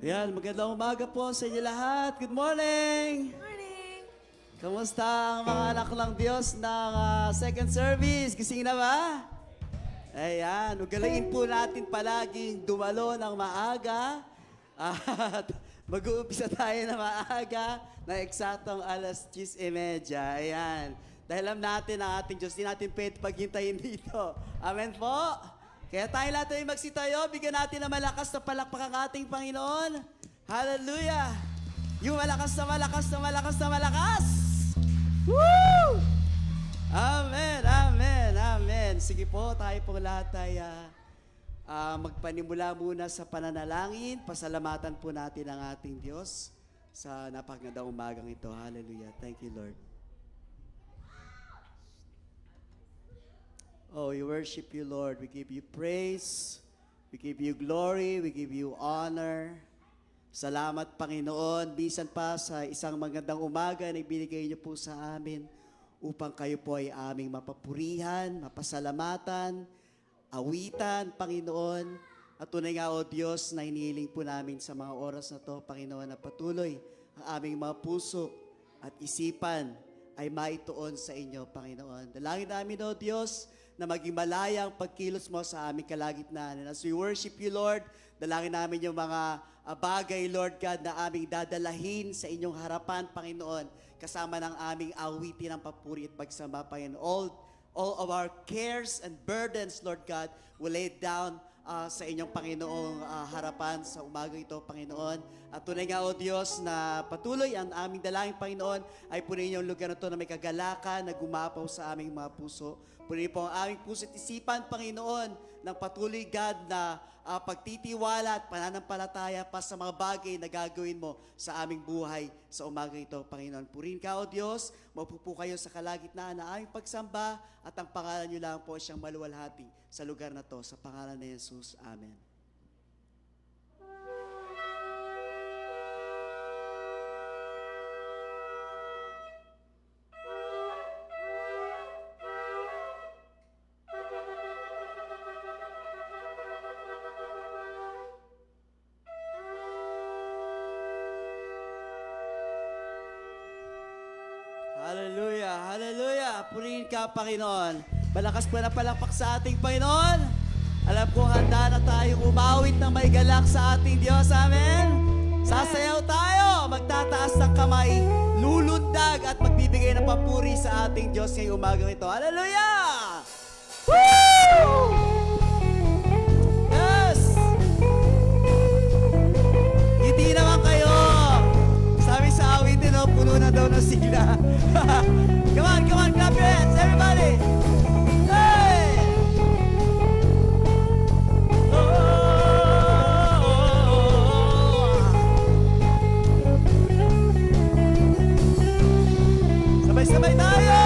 Ayan, magandang umaga po sa inyo lahat. Good morning! Morning! Kamusta ang mga anak ng Diyos ng second service? Gising na ba? Ayan, ugalain po natin palaging dumalo ng maaga. At mag-uumpisa tayo na maaga na eksaktong alas 10:30. Ayan. Dahil alam natin ang ating Diyos, di natin pwede paghintayin dito. Amen po? Kaya tayo lahat ay magsitayo, bigyan natin ng malakas na palakpak ang ating Panginoon. Hallelujah! Yung malakas na malakas na malakas na malakas! Woo! Amen, amen, amen. Sige po, tayo po lahat ay magpanimula muna sa pananalangin. Pasalamatan po natin ang ating Diyos sa napakagandang umagang ito. Hallelujah. Thank you, Lord. Oh, we worship you, Lord. We give you praise. We give you glory. We give you honor. Salamat, Panginoon. Bisan pa sa isang magandang umaga na ibinigay niyo po sa amin upang kayo po ay aming mapapurihan, mapasalamatan, awitan, Panginoon. At tunay nga, O Diyos, na inihiling po namin sa mga oras na to, Panginoon, na patuloy ang aming mga puso at isipan ay maituon sa inyo, Panginoon. Dalangin namin, O Diyos, na maging malaya ang pagkilos mo sa aming kalagitnaan. And as we worship you, Lord, dalangin namin yung mga bagay, Lord God, na aming dadalahin sa inyong harapan, Panginoon, kasama ng aming awitin ng papuri at pagsamba, Panginoon. All of our cares and burdens, Lord God, will lay down sa inyong Panginoong harapan sa umaga ito, Panginoon. At tunay nga, O Diyos, na patuloy ang aming dalangin, Panginoon, ay punin yung lugar na ito na may kagalakan na gumapaw sa aming mga puso. Punin po ang aming puso at isipan, Panginoon, ng patuloy, God, na pagtitiwala at pananampalataya pa sa mga bagay na gagawin mo sa aming buhay sa umaga ito, Panginoon. Purin ka, O Diyos, mapupo kayo sa kalagitnaan na aming pagsamba at ang pangalan niyo lang po siyang maluwalhati sa lugar na to. Sa pangalan ni Jesus. Amen. Hallelujah, hallelujah. Purihin ka, Panginoon. Malakas po na palakpak sa ating Panginoon. Alam ko handa na tayong umawit ng may galak sa ating Diyos. Amen. Sasayaw tayo, magtataas ng kamay, lulundag at magbibigay ng papuri sa ating Diyos ngayong umagang ito. Hallelujah! Woo! Yes! Hindi naman kayo. Sabi sa awitin, no, puno na daw ng sigla. Come on, clap your hands, everybody! Hey! Sabay-sabay tayo!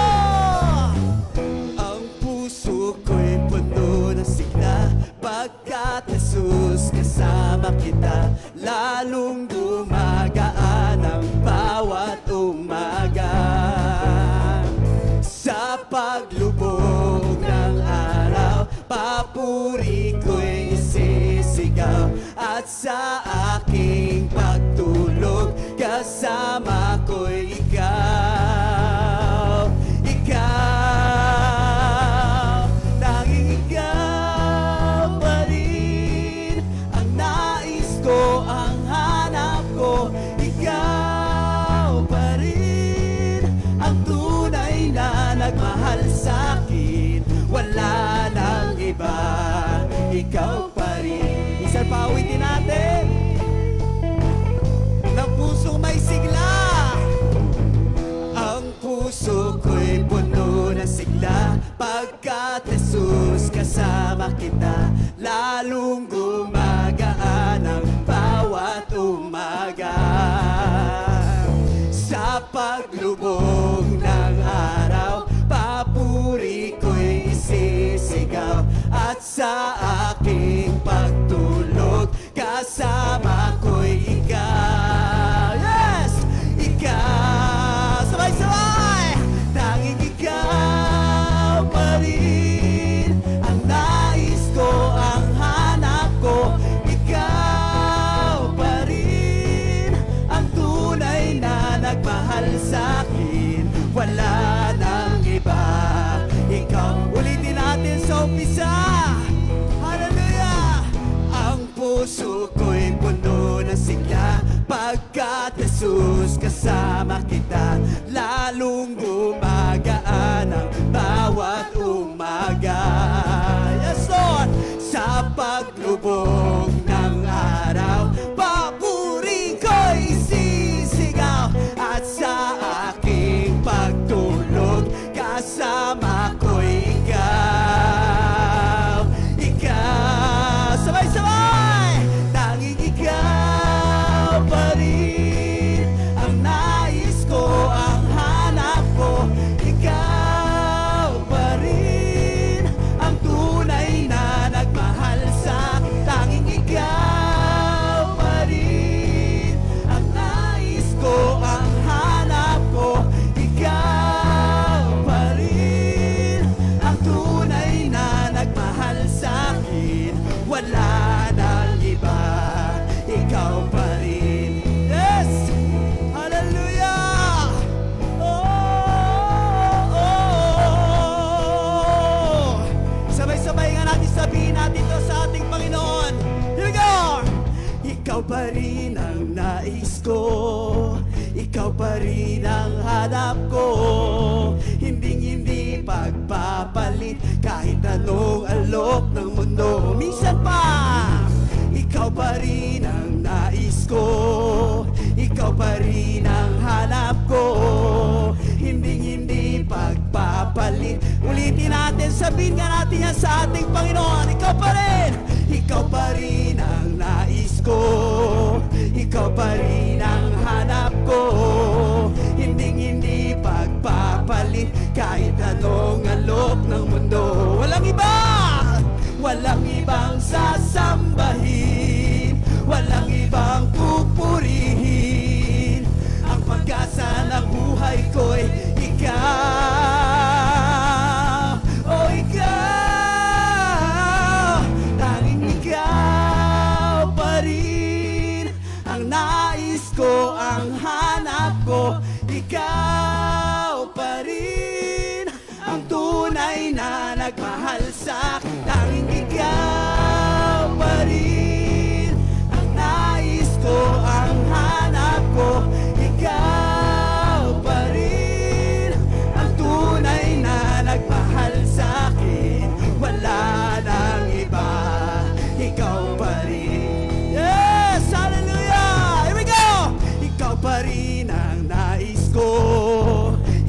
Ang puso ko'y puno ng sigla pagkat Jesus kasama kita, lalong gumagaan ang bawat umaga. Sa paglubog ng araw, papuri ko'y isisigaw, at sa aking pagtulog, kasama ko'y ikaw. Ikaw, tanging ikaw pa rin ang nais ko, ang hanap ko. Ikaw pa rin ang tunay na nagmahal sa'kin. Wala nang iba, ikaw pa rin. Isang pawitin natin ng pusong may sigla. Ang puso ko'y puno ng sigla pagkat Jesus kasama kita, lalong gumagaan ang bawat umaga. Sa paglubog ng araw, papuri ko'y isisigaw, at sa aking pagtulog, kasama ko'y ikaw. Yes! Ikaw! Sabay-sabay! Tanging ikaw pa rin ang nais ko, ang hanap Jesus, kasama kita, lalong gumagaan ang bawat umaga. Yes, Lord! Sa paglubog ng araw, papuri ko'y sisigaw, at sa aking pagtulog, kasama ko'y ikaw. Ikaw, sabay-sabay! Tanging ikaw pa rin ang nais ko, ang hanap ko. Ikaw pa rin ang tunay na nagmahal sa akin. Tanging ikaw pa rin ang nais ko, ang hanap ko. Ikaw pa rin ang tunay na nagmahal sa akin. Wala nang iba, ikaw pa rin. Yes! Hallelujah! Oh! Sabay-sabay nga natin sabihin natin to sa ating Panginoon. Here we go! Ikaw pa rin ang nais ko, ikaw pa rin ang hanap ko. Hinding-hindi pagpapalit kahit anong alok ng mundo. Minsan pa, ikaw pa rin ang nais ko, ikaw pa rin ang hanap ko. Hinding-hindi pagpapalit. Ulitin natin, sabihin nga natin yan sa ating Panginoon. Ikaw pa rin, ikaw pa rin ang nais ko, ikaw pa rin ang hanap ko. Hinding-hindi pagpapalit kahit anong alok ng mundo. Walang iba, walang ibang sasambahin, walang ibang pupurihin. Ang pag-asa ng buhay ko'y ikaw. Oh, ikaw, tanging ikaw pa rin ang nais ko, ang hanap ko. Ikaw pa rin ang tunay na nagmahal sa akin. Tanging ikaw pa rin ang nais ko, ang hanap ko. Ikaw pa rin ang tunay na nagmahal sa akin. Wala nang iba, ikaw pa rin. Yes! Hallelujah! Here we go! Ikaw pa rin ang nais ko,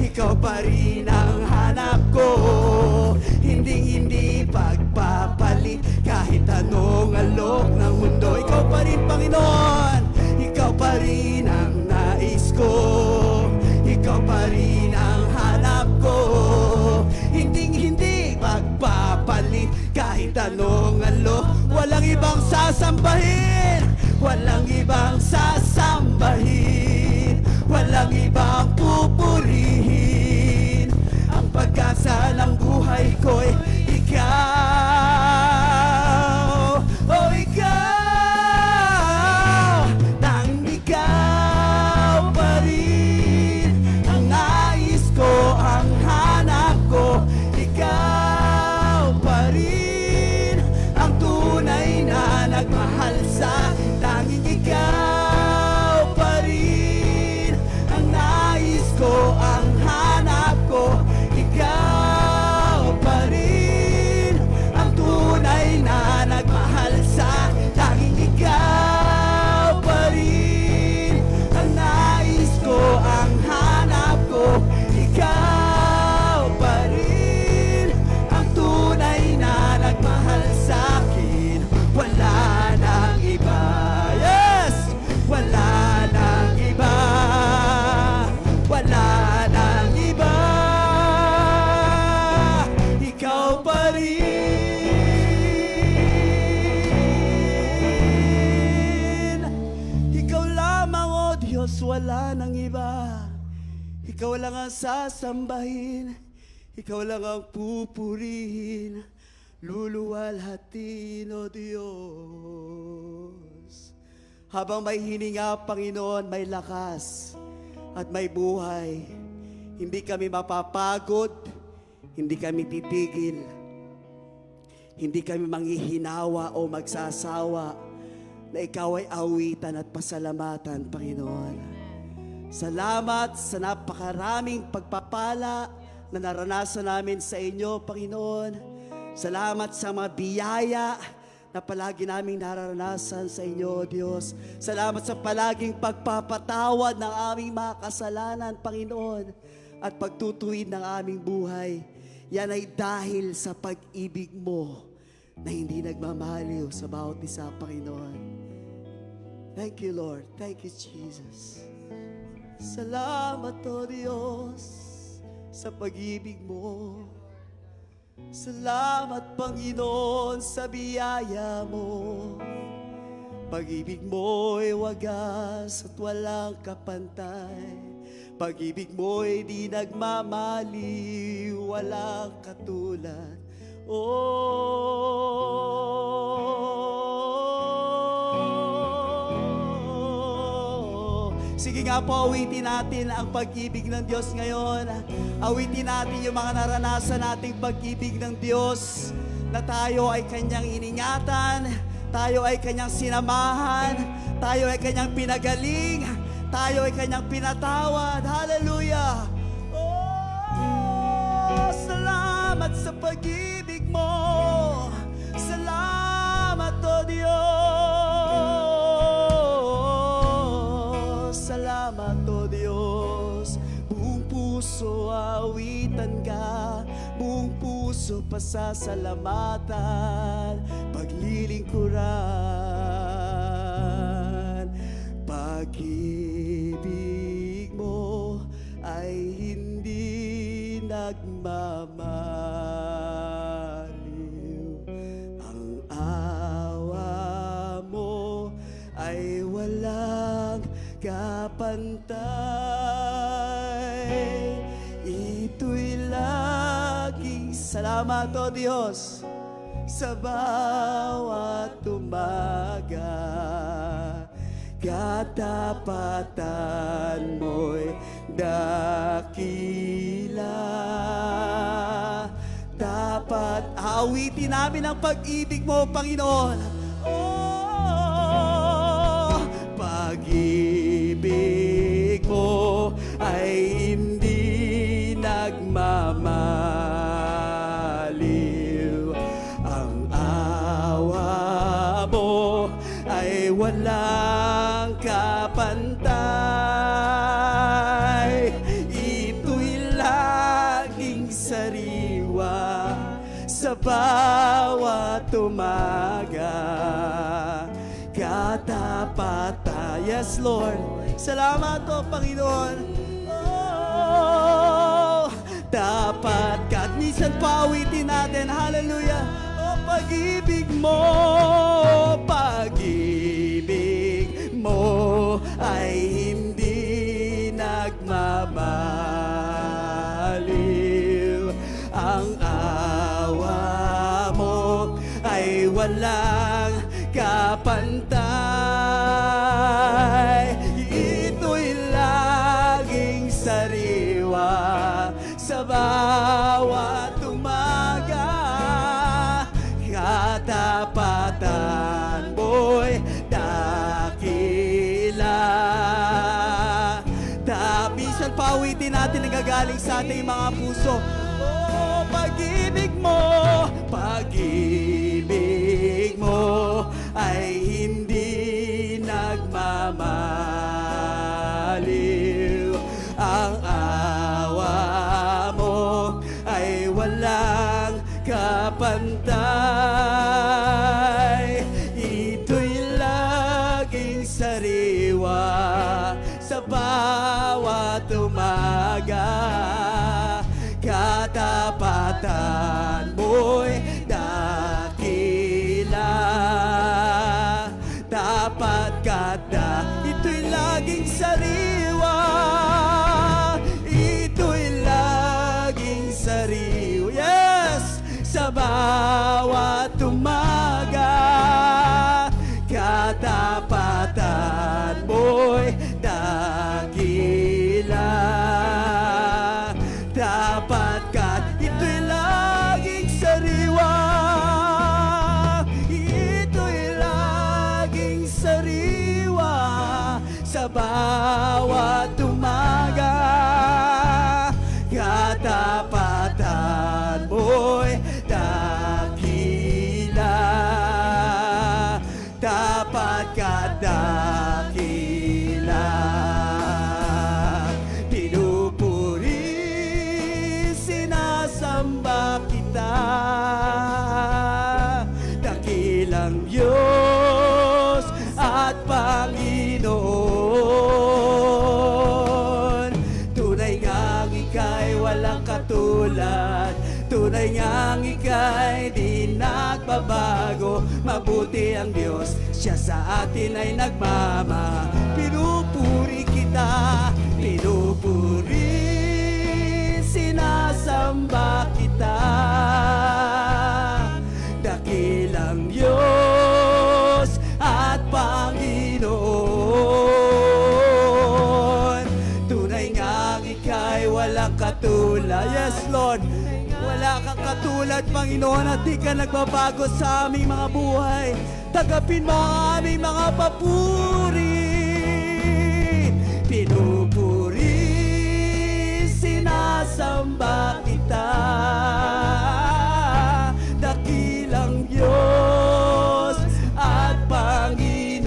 ikaw pa rin ang hanap ko. Hinding-hindi pagpapalit kahit anong alok ng mundo. Ikaw pa rin, Panginoon, ikaw pa rin ang nais ko, ikaw pa rin ang hanap ko. Hinding-hindi pagpapalit kahit anong alok. Walang ibang sasambahin, walang ibang sasambahin, walang ibang pupurihin. Ang pag-asa ng buhay ko'y ikaw. Oh, ikaw, tanging ikaw pa rin ang nais ko, ang hanap ko. Ikaw pa rin ang tunay na nagmahal sa akin. Tanging ikaw pa rin ang nais ko, ang hanap ko. Ikaw pa rin ang tunay na nagmahal sa akin. Tanging ikaw pa rin ang nais ko, ang hanap ko. Ikaw pa rin ang tunay na nagmahal sa akin. Wala nang iba. Yes! Wala nang iba. Wala nang iba. Ikaw pa rin. Ikaw lamang, oh Diyos, wala nang iba. Ikaw lang ang sasambahin, ikaw lang ang pupurihin, luluwalhatin, O Diyos. Habang may hininga, Panginoon, may lakas at may buhay. Hindi kami mapapagod, hindi kami titigil, hindi kami manghihinawa o magsasawa na ikaw ay awitan at pasalamatan, Panginoon. Salamat sa napakaraming pagpapala na naranasan namin sa inyo, Panginoon. Salamat sa mga biyaya na palagi naming nararanasan sa inyo, Diyos. Salamat sa palaging pagpapatawad ng aming mga kasalanan, Panginoon, at pagtutuwid ng aming buhay. Yan ay dahil sa pag-ibig mo na hindi nagmamaliw sa bawat isa, Panginoon. Thank you, Lord. Thank you, Jesus. Salamat, O Diyos, sa pag-ibig mo. Salamat, Panginoon, sa biyaya mo. Pag-ibig mo'y wagas at walang kapantay. Pag-ibig mo'y di nagmamaliw, walang katulad. Sige nga po, awitin natin ang pag-ibig ng Diyos ngayon. Awitin natin yung mga naranasan nating pag-ibig ng Diyos, na tayo ay Kanyang iningatan, tayo ay Kanyang sinamahan, tayo ay Kanyang pinagaling, tayo ay Kanyang pinatawad. Hallelujah! Oh, salamat sa pag-ibig mo. Salamat, O Diyos. Salamat, O Diyos. Buong puso awitan ka, buong puso pasasalamatan, paglilingkuran. Pag-ibig mo ay hindi nagmamaliw. Ang awa mo ay walang kapantay. Ito'y laging salamat, O Diyos, sa bawat umaga. Katapatan mo'y dakila. Dapat awitin namin ang pag-ibig mo, Panginoon. Oh, pag-ibig mo ay hindi nagmamaliw. Ang awa mo ay walang kapantay. Ito'y laging sariwa sa bawat umaga. Katapatan, yes Lord, salamat O Panginoon. Oh, dapat ka, at minsan pawitin natin, hallelujah. Oh, pag-ibig mo, pag-ibig mo ay hindi nagmamaliw. Ang awa mo ay walang kapantay. Ito'y laging sariwa sa bawat umaga. Katapatan mo'y dakila. Minsan pawitin natin ang gagaling sa ating mga puso. Oh, pag-ibig mo, pag-ibig mo ay hindi nagmamaliw. Ang awa mo ay walang kapantay. Ito'y laging sariwa sa bawat umaga. Katapatan mo'y dakila. Dapat kada, ito'y laging sariwa. Ito'y laging sariwa, yes, sa bawat umaga. Katapatan mo'y dakila. Dapat ka, ito'y laging sariwa. Ito'y laging sariwa sa bawat umaga. nagbabago. Mabuti ang Diyos, siya sa atin ay nagmamahal. Pinupuri kita, pinupuri, sinasamba kita. Dakilang Diyos at Panginoon, tunay ngang ika'y walang katulad. Yes, Lord, wala kang katulad, Panginoon, at di ka nagbabago sa aming mga buhay. Tagapin mo ang aming mga papuri. Pinupuri, sinasamba kita. Dakilang Diyos at Panginoon,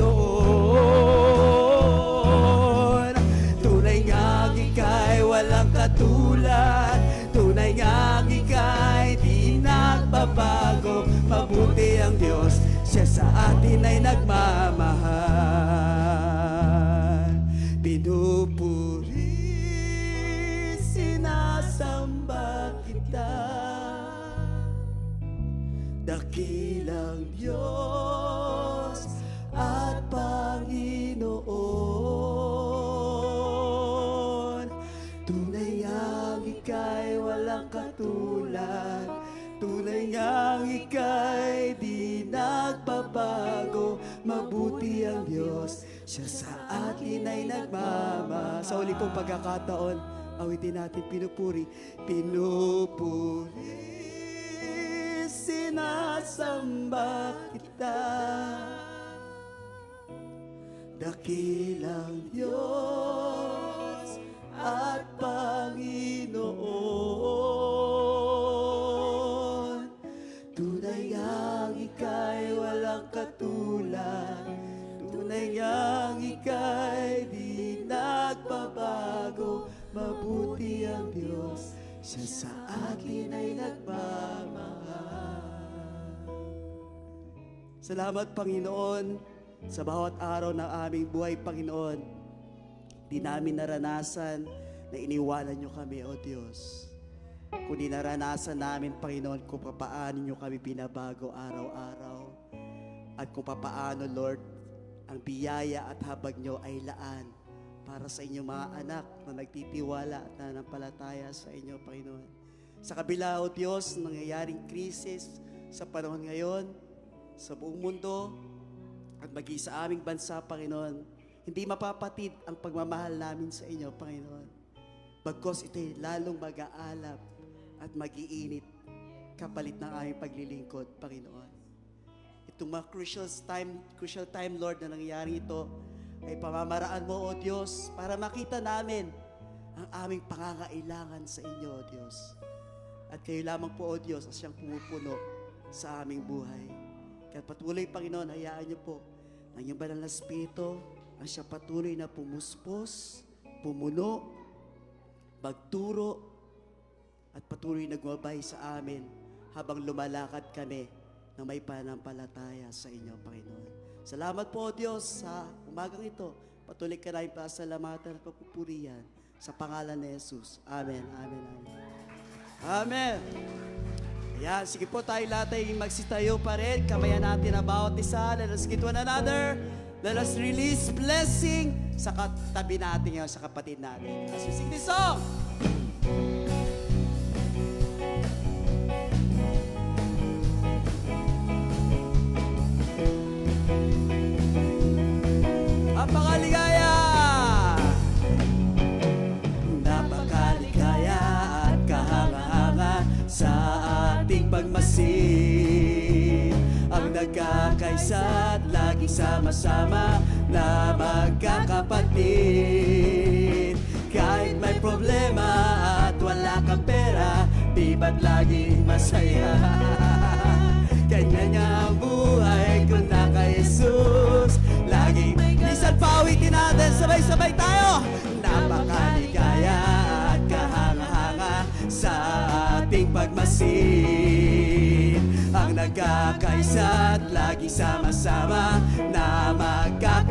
tunay ngang ika'y walang katulad. Tunay ngang ika'y di nagbabago. Mabuti ang Diyos, siya sa atin ay nagmamahal. Pinupuri, sinasamba kita. Dakilang Diyos at Panginoon, tunay ngang ika'y walang katulad. Tunay ngang ika'y di nagbabago. Mabuti ang Diyos, siya sa atin ay nagmamahal. Sa uli pong pagkakataon, awitin natin pinupuri. Pinupuri, sinasamba kita. Dakilang Diyos at Panginoon, tunay ngang ika'y walang katulad. Tunay ngang ika'y di nagbabago. Mabuti ang Diyos, siya sa atin ay nagmamahal. Salamat, Panginoon, sa bawat araw ng aming buhay, Panginoon. Di namin naranasan na iniwanan niyo kami, O Diyos. Kundi naranasan namin, Panginoon, kung papaano niyo kami binabago araw-araw. At kung papaano, Lord, ang biyaya at habag niyo ay laan para sa inyong mga anak na nagtitiwala at nanampalataya sa inyo, Panginoon. Sa kabila, O Diyos, nangyayaring krisis sa panahon ngayon, sa buong mundo, at maging sa aming bansa, Panginoon, hindi mapapatid ang pagmamahal namin sa inyo, Panginoon. Bagkos ito'y lalong mag-aalab at mag-iinit kapalit ng aming paglilingkod, Panginoon. Itong mga crucial time, Lord, na nangyayari ito, ay pamamaraan mo, O Diyos, para makita namin ang aming pangangailangan sa inyo, O Diyos. At kayo lamang po, O Diyos, ang siyang pumupuno sa aming buhay. Kaya patuloy, Panginoon, hayaan niyo po ng iyong banal na Espiritu ang siya patuloy na pumuspos, pumuno, magturo, at patuloy nagmabay sa amin habang lumalakad kami na may pananampalataya sa inyo, Panginoon. Salamat po, O Diyos, sa umagang ito. Patuloy ka namin pasalamatan at papupurihan sa pangalan ni Jesus. Amen, amen, amen. Amen. Ayan, sige po tayo lahat ay magsitayo pa rin. Kamayan natin ang bawat isa. Let us get one another. Let us release blessing sa katabi natin ngayon, sa kapatid natin. As we sing this song. Napakaligaya! Napakaligaya at kahanga-hanga sa ating pagmasid. Ang nagkakaisa at laging sama-sama na magkakapatid. Kahit may problema at wala kang pera, di ba't laging masaya? Ganyan nga ang buhay ko na kay Jesus. Laging minsan pawitin natin, sabay-sabay tayo. Napakaligaya at kahanga-hanga sa ating pagmasid. Ang nagkakaisa at laging sama-sama na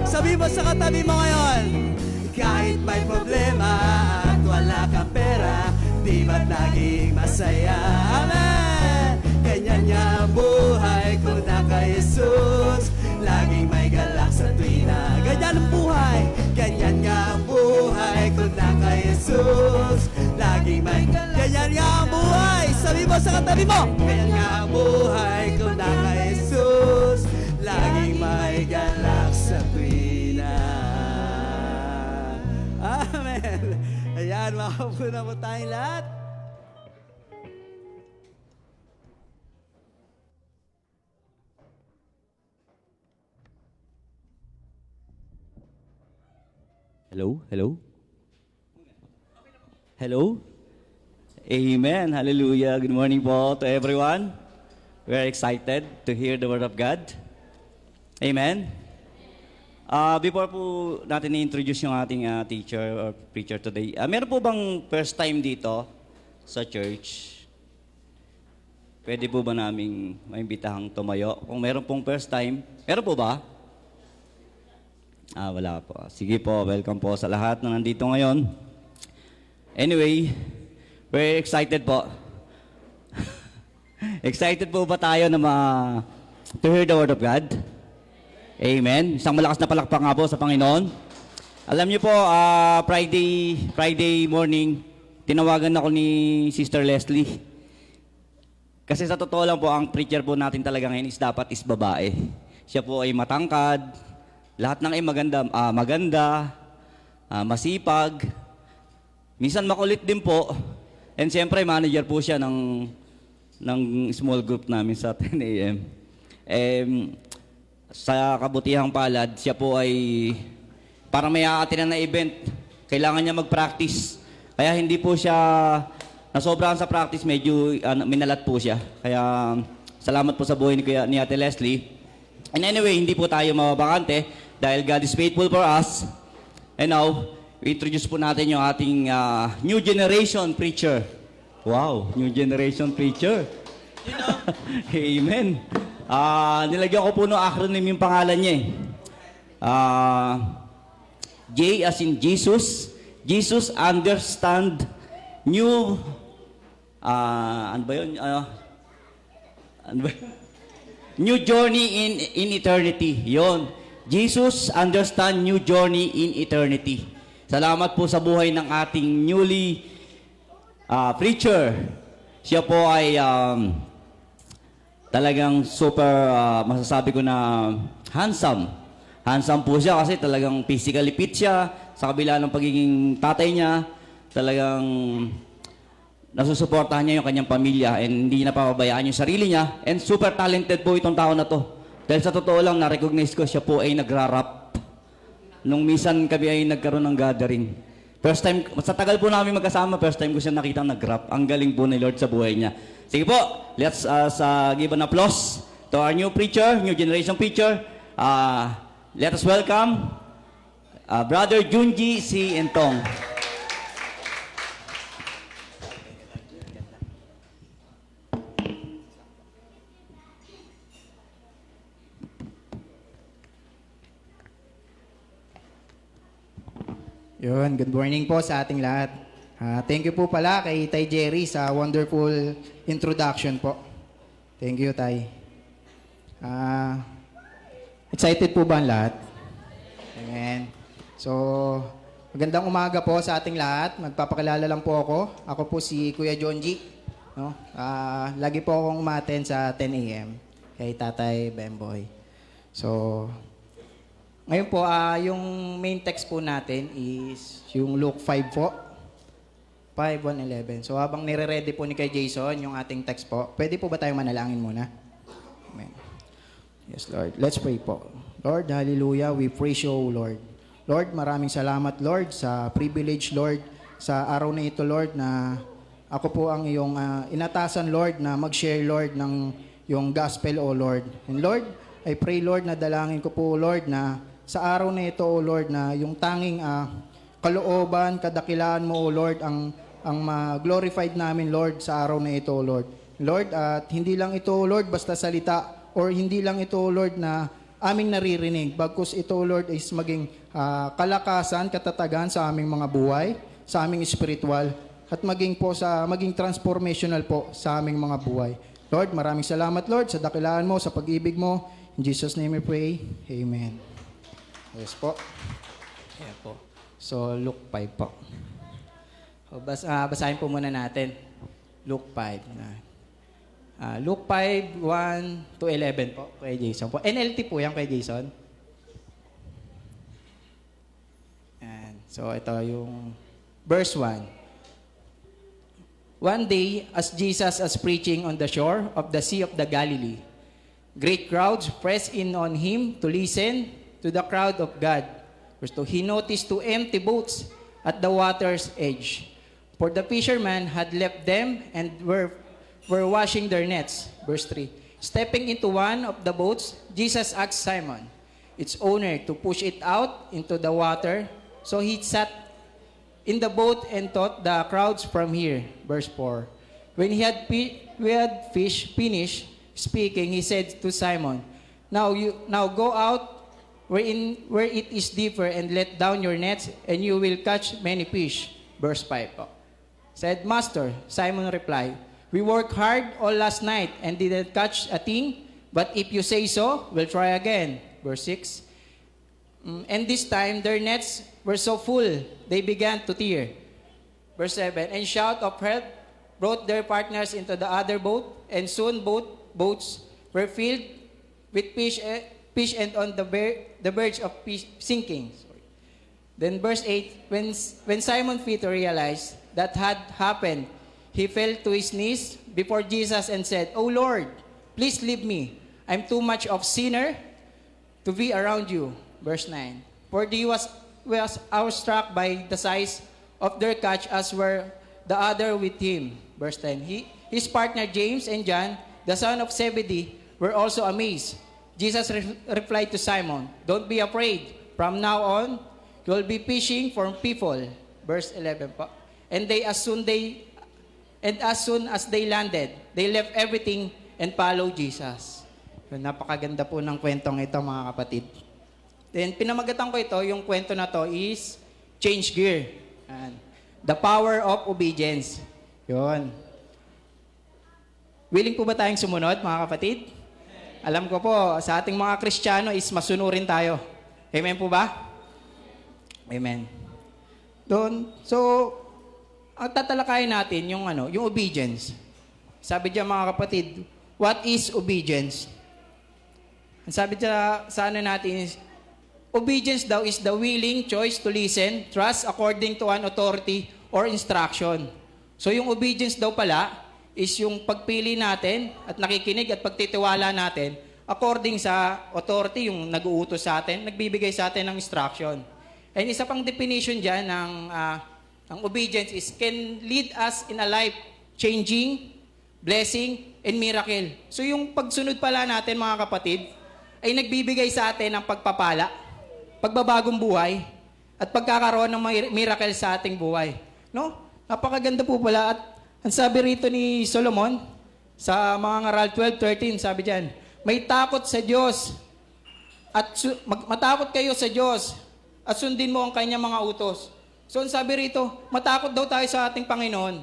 sabi mo sa katabi mo ngayon, kahit may problema at wala kang pera, di ba't laging masaya? Amen! Ganyan niya ang buhay ko Jesus. Laging may galak sa tuwina. Ganyan ang buhay, ganyan nga ang buhay ko na kay Jesus. Laging may galak. Ganyan nga ang buhay. Sabi mo sa katabi mo, ganyan nga ang buhay ko na kay Jesus. Laging may galak sa tuwina. Amen. Ayan, makaupo na po tayong lahat. Hello? Hello? Hello? Amen. Hallelujah. Good morning po to everyone. We're excited to hear the Word of God. Amen. Before po natin i-introduce yung ating teacher or preacher today, meron po bang first time dito sa church? Pwede po ba naming maimbitahang tumayo? Kung meron pong first time, meron po ba? Wala po. Sige po, welcome po sa lahat na nandito ngayon. Anyway, we're excited po. Excited po ba tayo na to hear the Word of God? Amen. Isang malakas na palakpak nga po sa Panginoon. Alam niyo po, Friday morning, tinawagan ako ni Sister Leslie. Kasi sa totoo lang po, ang preacher po natin talaga ngayon dapat is babae. Siya po ay matangkad, lahat ng maganda, masipag, minsan makulit din po. And siyempre, manager po siya ng small group namin sa 10 a.m. Sa kabutihang palad, siya po ay para may aatin na event, kailangan niya mag-practice. Kaya hindi po siya, nasobrahan sa practice, medyo minalat po siya. Kaya salamat po sa buhay ni Ate Leslie. And anyway, hindi po tayo mababakante dahil God is faithful for us. And now, introduce po natin yung ating new generation preacher. Wow, new generation preacher. You know? Amen. Nilagyan ko po ng acronym yung pangalan niya eh. J as in Jesus. Jesus understand new... ano ba yun? Ano ba yun? New journey in eternity. Yon. Jesus understand new journey in eternity. Salamat po sa buhay ng ating newly preacher. Siya po ay talagang super, masasabi ko na handsome. Handsome po siya kasi talagang physically fit siya. Sa kabila ng pagiging tatay niya, talagang nasusuportahan niya yung kanyang pamilya and hindi napapabayaan yung sarili niya. And super talented po itong tao na to. Dahil sa totoo lang, na-recognize ko siya po ay nagra-rap. Nung minsan kami ay nagkaroon ng gathering. First time, sa tagal po namin magkasama, first time ko siya nakita nag-rap. Ang galing po ni Lord sa buhay niya. Sige po, let's give an applause to our new preacher, new generation preacher. Let us welcome Brother Junji C. Entong. Yun, good morning po sa ating lahat. Thank you po pala kay Tay Jerry sa wonderful introduction po. Thank you, Tay. Excited po ba ang lahat? Amen. So, magandang umaga po sa ating lahat. Magpapakilala lang po ako. Ako po si Kuya Jonji. No? Lagi po akong umaten sa 10 a.m. kay Tatay Bemboy. So, ngayon po, yung main text po natin is yung Luke 5 po. 5:1-11. So habang nire-ready po ni kay Jason yung ating text po, pwede po ba tayong manalangin muna? Amen. Yes, Lord. Let's pray po. Lord, hallelujah. We praise you, O Lord. Lord, maraming salamat, Lord, sa privilege, Lord, sa araw na ito, Lord, na ako po ang iyong inatasan, Lord, na mag-share, Lord, ng yung gospel, O Lord. And Lord, I pray, Lord, na dalangin ko po, Lord, na sa araw na ito, O Lord, na yung tanging kalooban, kadakilaan mo, O Lord, ang ma-glorified namin, Lord, sa araw na ito, O Lord. Lord, at hindi lang ito, O Lord, basta salita, or hindi lang ito, O Lord, na aming naririnig. Bagkus ito, O Lord, is maging kalakasan, katatagan sa aming mga buhay, sa aming spiritual, at maging transformational po sa aming mga buhay. Lord, maraming salamat, Lord, sa dakilaan mo, sa pag-ibig mo. In Jesus' name we pray. Amen. Yes po. Ayan po. So, Luke 5 po. So, basahin po muna natin. Luke 5. Luke 5, 1 to 11 po, kay Jason po. NLT po yan kay Jason. Ayan. So, ito yung verse 1. One day, as Jesus was preaching on the shore of the Sea of the Galilee, great crowds pressed in on him to listen to the crowd of God. Verse 2, he noticed two empty boats at the water's edge. For the fishermen had left them and were washing their nets. Verse 3, stepping into one of the boats, Jesus asked Simon, its owner, to push it out into the water. So he sat in the boat and taught the crowds from here. Verse 4, when he had finished speaking, he said to Simon, now go out where it is deeper and let down your nets, and you will catch many fish. Verse 5 po. Said, Master, Simon replied, we worked hard all last night and didn't catch a thing, but if you say so, we'll try again. Verse 6, and this time their nets were so full, they began to tear. Verse 7, and shout of help brought their partners into the other boat, and soon both boats were filled with fish and on the verge of fish sinking. Then verse 8, when Simon Peter realized that had happened, he fell to his knees before Jesus and said, "Oh Lord, please leave me. I'm too much of sinner to be around you." Verse 9, for he was awestruck by the size of their catch, as were the other with him. Verse 10, his partner James and John, the son of Zebedee, were also amazed. Jesus replied to Simon, don't be afraid. From now on, you'll be fishing for people. Verse 11 po. And as soon as they landed, they left everything and followed Jesus. So, napakaganda po ng kwentong ito, mga kapatid. Then, pinamagatan ko ito, yung kwento na to is change gear. And the power of obedience. Yun. Willing po ba tayong sumunod, mga kapatid? Alam ko po, sa ating mga Kristiyano is masunurin tayo. Amen po ba? Amen. So, ang tatalakayin natin yung yung obedience. Sabi diyan, mga kapatid, what is obedience? Ang sabi diyan sa natin is, obedience daw is the willing choice to listen, trust according to an authority or instruction. So yung obedience daw pala is yung pagpili natin at nakikinig at pagtitiwala natin according sa authority, yung nag-uutos sa atin, nagbibigay sa atin ng instruction. And isa pang definition dyan ng obedience is can lead us in a life-changing, blessing, and miracle. So yung pagsunod pala natin, mga kapatid, ay nagbibigay sa atin ng pagpapala, pagbabagong buhay, at pagkakaroon ng miracle sa ating buhay. No? Napakaganda po pala. At ang sabi rito ni Solomon, sa mga ngaral 12:13, sabi diyan, may takot sa Diyos, at matakot kayo sa Diyos, at sundin mo ang kanyang mga utos. So, ang sabi rito, matakot daw tayo sa ating Panginoon,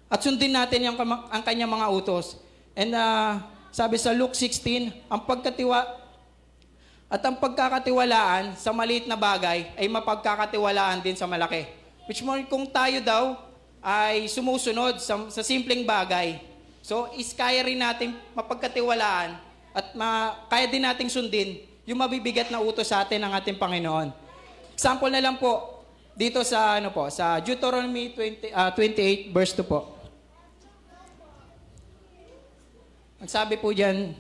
at sundin natin ang kanyang mga utos. And sabi sa Luke 16, ang pagkakatiwalaan sa maliit na bagay ay mapagkakatiwalaan din sa malaki. Which means kung tayo daw ay sumusunod sa simpleng bagay, so is kaya rin natin mapagkatiwalaan at kaya din nating sundin yung mabibigat na utos sa atin ng ating Panginoon. Example na lang po dito sa sa Deuteronomy 28 verse 2 po. Ang sabi po diyan,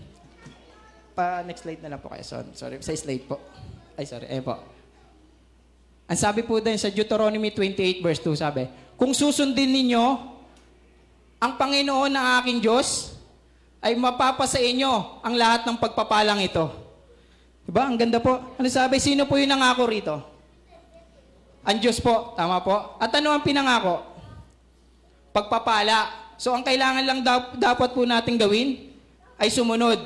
next slide na lang po kayo. Sorry, sa slide po. Ayun po. Ang sabi po din sa Deuteronomy 28 verse 2, sabi, kung susundin ninyo ang Panginoon ng aking Diyos, ay mapapasa inyo ang lahat ng pagpapalang ito. Diba? Ang ganda po. Ano sabi? Sino po yung nangako rito? Ang Diyos po. Tama po. At ano ang pinangako? Pagpapala. So, ang kailangan lang dapat po natin gawin ay sumunod.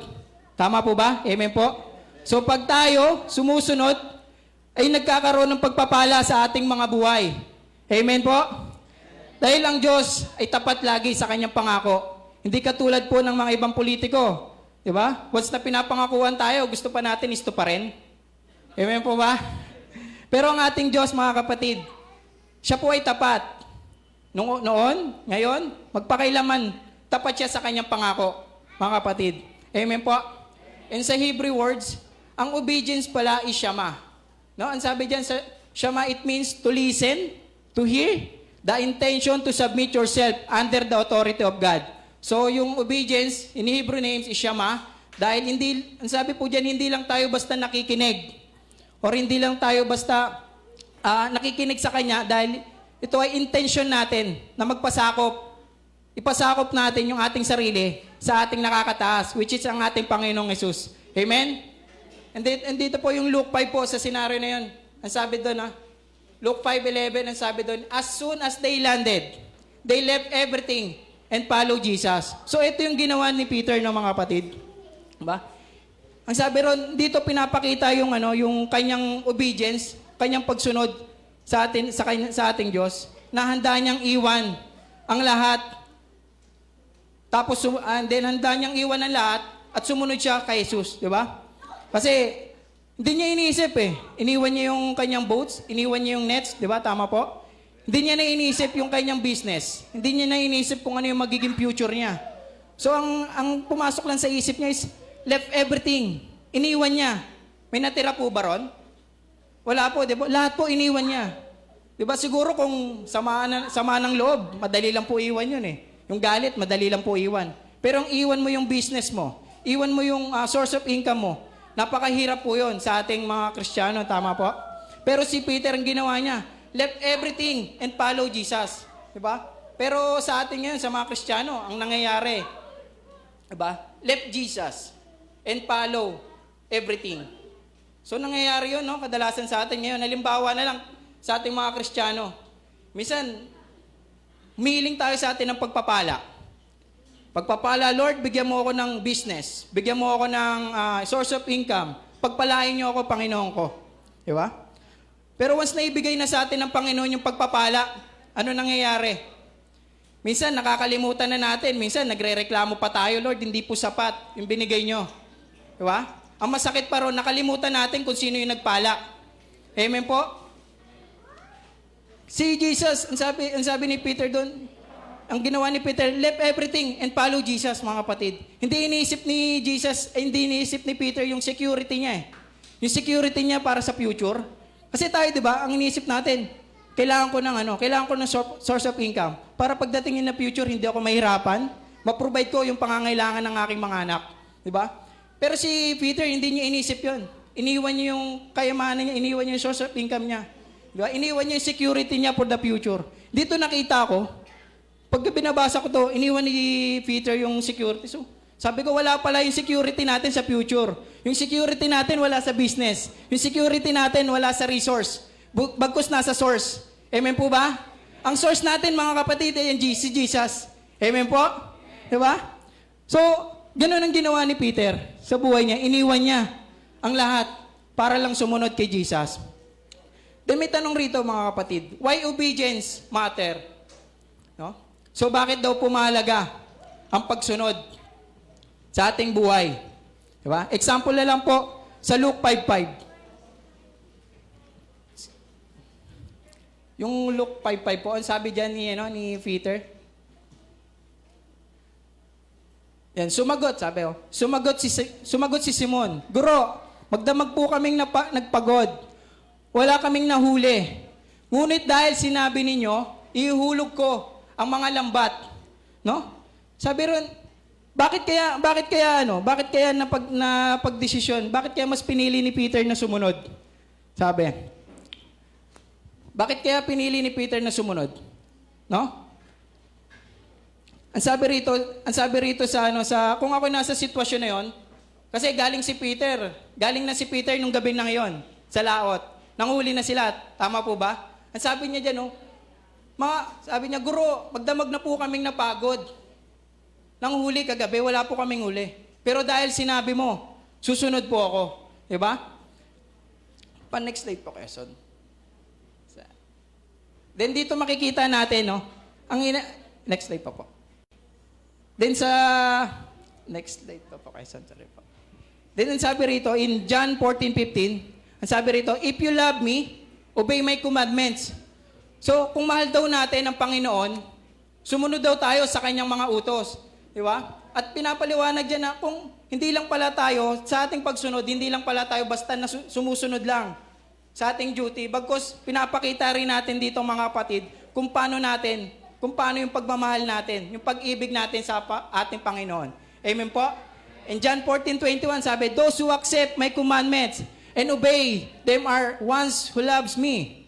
Tama po ba? Amen po? So, pag tayo sumusunod, ay nagkakaroon ng pagpapala sa ating mga buhay. Amen po? Dahil ang Diyos ay tapat lagi sa kanyang pangako. Hindi katulad po ng mga ibang politiko Di ba? Once na pinapangakuan tayo, gusto pa natin, isto pa rin. Amen po ba? Pero ang ating Diyos, mga kapatid, siya po ay tapat. Noon, ngayon, magpakailaman, tapat siya sa kanyang pangako, mga kapatid. Amen po? And sa Hebrew words, ang obedience pala is shama. No? Ang sabi diyan sa shama, it means to listen, to hear, the intention to submit yourself under the authority of God. So, yung obedience, in Hebrew names, is shama, dahil hindi, ang sabi po diyan, hindi lang tayo basta nakikinig, or hindi lang tayo basta nakikinig sa Kanya, dahil ito ay intention natin na magpasakop. Ipasakop natin yung ating sarili sa ating nakakataas, which is ang ating Panginoong Jesus. Amen? And dito po yung Luke 5 po sa scenario na yun. Ang sabi doon, Luke 5:11, ang sabi doon, as soon as they landed, they left everything and followed Jesus. So ito yung ginawa ni Peter ng mga kapatid. Diba? Ang sabi ron, dito pinapakita yung yung kanyang obedience, kanyang pagsunod sa ating Diyos, na handa niyang iwan ang lahat. Tapos and then handa niyang iwan ang lahat at sumunod siya kay Jesus, di ba? Kasi hindi niya iniisip Iniwan niya yung kanyang boats, iniwan niya yung nets, di ba? Tama po? Hindi niya na iniisip yung kanyang business. Hindi niya na iniisip kung ano yung magiging future niya. So ang pumasok lang sa isip niya is left everything. Iniwan niya. May natira po ba ron? Wala po, di ba? Lahat po iniwan niya. Di ba? Siguro kung sama ng loob, madali lang po iwan yun Yung galit, madali lang po iwan. Pero ang iwan mo yung business mo, iwan mo yung source of income mo, napakahirap po yun sa ating mga Kristiyano, tama po? Pero si Peter, ang ginawa niya, left everything and follow Jesus. Di ba? Pero sa atin ngayon, sa mga Kristiyano, ang nangyayari, di ba? Left Jesus and follow everything. So nangyayari yun, kadalasan sa atin ngayon. Halimbawa na lang sa ating mga Kristiyano. Minsan, humihiling tayo sa atin ng pagpapala. Pagpapala, Lord, bigyan mo ako ng business. Bigyan mo ako ng source of income. Pagpalain niyo ako, Panginoon ko. Di ba? Pero once na ibigay na sa atin ng Panginoon yung pagpapala, ano nangyayari? Minsan, nakakalimutan na natin. Minsan, nagre-reklamo pa tayo, Lord, hindi po sapat yung binigay nyo. Di ba? Ang masakit pa ron, nakalimutan natin kung sino yung nagpala. Amen po? Si Jesus, ang sabi ni Peter doon, ang ginawa ni Peter, left everything and follow Jesus, mga kapatid. Hindi iniisip ni Jesus, hindi iniisip ni Peter yung security niya Yung security niya para sa future. Kasi tayo, di ba, ang iniisip natin, kailangan ko ng source of income para pagdating na future, hindi ako mahirapan, ma-provide ko yung pangangailangan ng aking mga anak. Di ba? Pero si Peter, hindi niya inisip yon. Iniwan niya yung kayamanan niya, iniwan niya yung source of income niya. Di ba? Iniwan niya yung security niya for the future. Dito nakita ko, pag binabasa ko to, iniwan ni Peter yung security. So, sabi ko, wala pala yung security natin sa future. Yung security natin wala sa business. Yung security natin wala sa resource. Bagkus nasa source. Amen po ba? Ang source natin, mga kapatid, ay si Jesus. Amen po? Di ba? So, ganun ang ginawa ni Peter sa buhay niya. Iniwan niya ang lahat para lang sumunod kay Jesus. Then may tanong rito, mga kapatid, why obedience matter? No? So, bakit daw pumahalaga ang pagsunod sa ating buhay? Diba? Example na lang po sa Luke 5:5. Yung Luke 5:5 po, ang sabi dyan ni Peter. Yan, sumagot si Simon, Guro, magdamag po kaming nagpagod. Wala kaming nahuli. Ngunit dahil sinabi ninyo, ihulog ko ang mga lambat. No? Sabi ron, bakit kaya napagdesisyon? Bakit kaya mas pinili ni Peter na sumunod? Sabi. Bakit kaya pinili ni Peter na sumunod? No? Ang sabi rito sa kung ako nasa sitwasyon na 'yon, kasi galing na si Peter nung gabi na ngayon sa laot. Nanghuli na sila, tama po ba? Ang sabi niya diyan, sabi niya, Guro, magdamag na po kaming napagod. Nanghuli kagabi, wala po kaming huli. Pero dahil sinabi mo, susunod po ako. 'Di ba? Next slide po, Quezon. Then dito makikita natin, next slide pa po. Then sa Next slide po kay Sorry po. Then ang sabi rito, in John 14:15, ang sabi rito, if you love me, obey my commandments. So, kung mahal daw natin ang Panginoon, sumunod daw tayo sa kanyang mga utos. Di ba? At pinapaliwanag dyan na kung hindi lang pala tayo, sa ating pagsunod, hindi lang pala tayo basta na sumusunod lang sa ating duty. Bagkus, pinapakita rin natin dito mga kapatid, kung paano yung pagmamahal natin, yung pag-ibig natin sa ating Panginoon. Amen po? In John 14:21, sabi, those who accept my commandments and obey them are ones who loves me.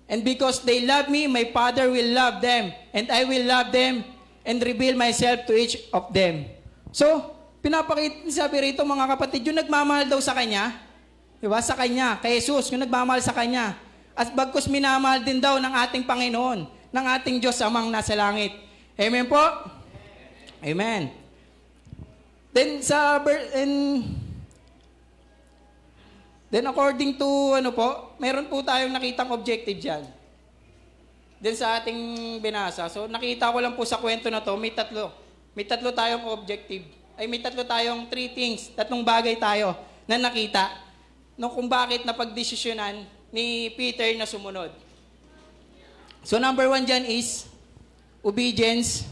And because they love me, my Father will love them, and I will love them and reveal myself to each of them. So, pinapakita sabi rito mga kapatid, yung nagmamahal daw sa Kanya, di ba? Sa Kanya, kay Jesus, yung nagmamahal sa Kanya. At bagkus minamahal din daw ng ating Panginoon, ng ating Diyos amang nasa langit. Amen po? Amen. Then Then according to meron po tayong nakitang objective diyan. Then sa ating binasa. So nakita ko lang po sa kwento na to, may tatlo tayong objective. May tatlo tayong tatlong bagay tayo na nakita no kung bakit napagdesisyonan ni Peter na sumunod. So number 1 diyan is obedience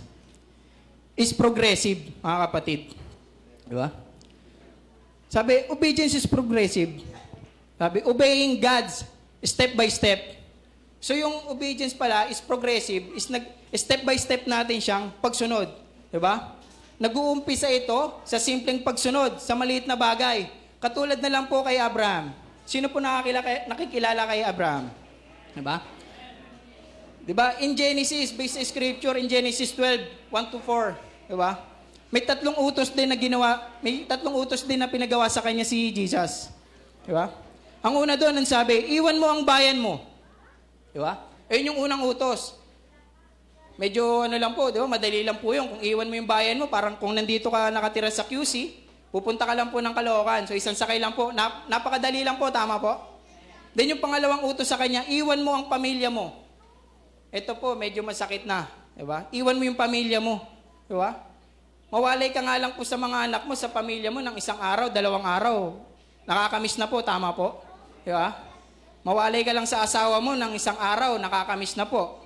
is progressive, mga kapatid. Di ba? Sabi, obedience is progressive. Sabi, obeying God's step by step. So yung obedience pala is progressive, is step by step natin siyang pagsunod. Diba? Nag-uumpisa ito sa simpleng pagsunod, sa maliit na bagay. Katulad na lang po kay Abraham. Sino po nakikilala kay Abraham? Diba? Diba? In Genesis, based on scripture, in Genesis 12, 1-4. Diba? May tatlong utos din na pinagawa sa kanya si Jesus. Diba? Ang una doon, ang sabi, iwan mo ang bayan mo. Di ba? Ayun yung unang utos. Medyo lang po, di ba? Madali lang po yun. Kung iwan mo yung bayan mo, parang kung nandito ka nakatira sa QC, pupunta ka lang po ng Caloocan. So isang sakay lang po. Napakadali lang po, tama po? Then yung pangalawang utos sa kanya, iwan mo ang pamilya mo. Ito po, medyo masakit na. Di ba? Iwan mo yung pamilya mo. Di ba? Mawalay ka nga lang po sa mga anak mo, sa pamilya mo ng 1 araw, 2 araw. Nakakamiss na po, tama po? Di ba? Mawalay ka lang sa asawa mo ng 1 araw, nakakamiss na po.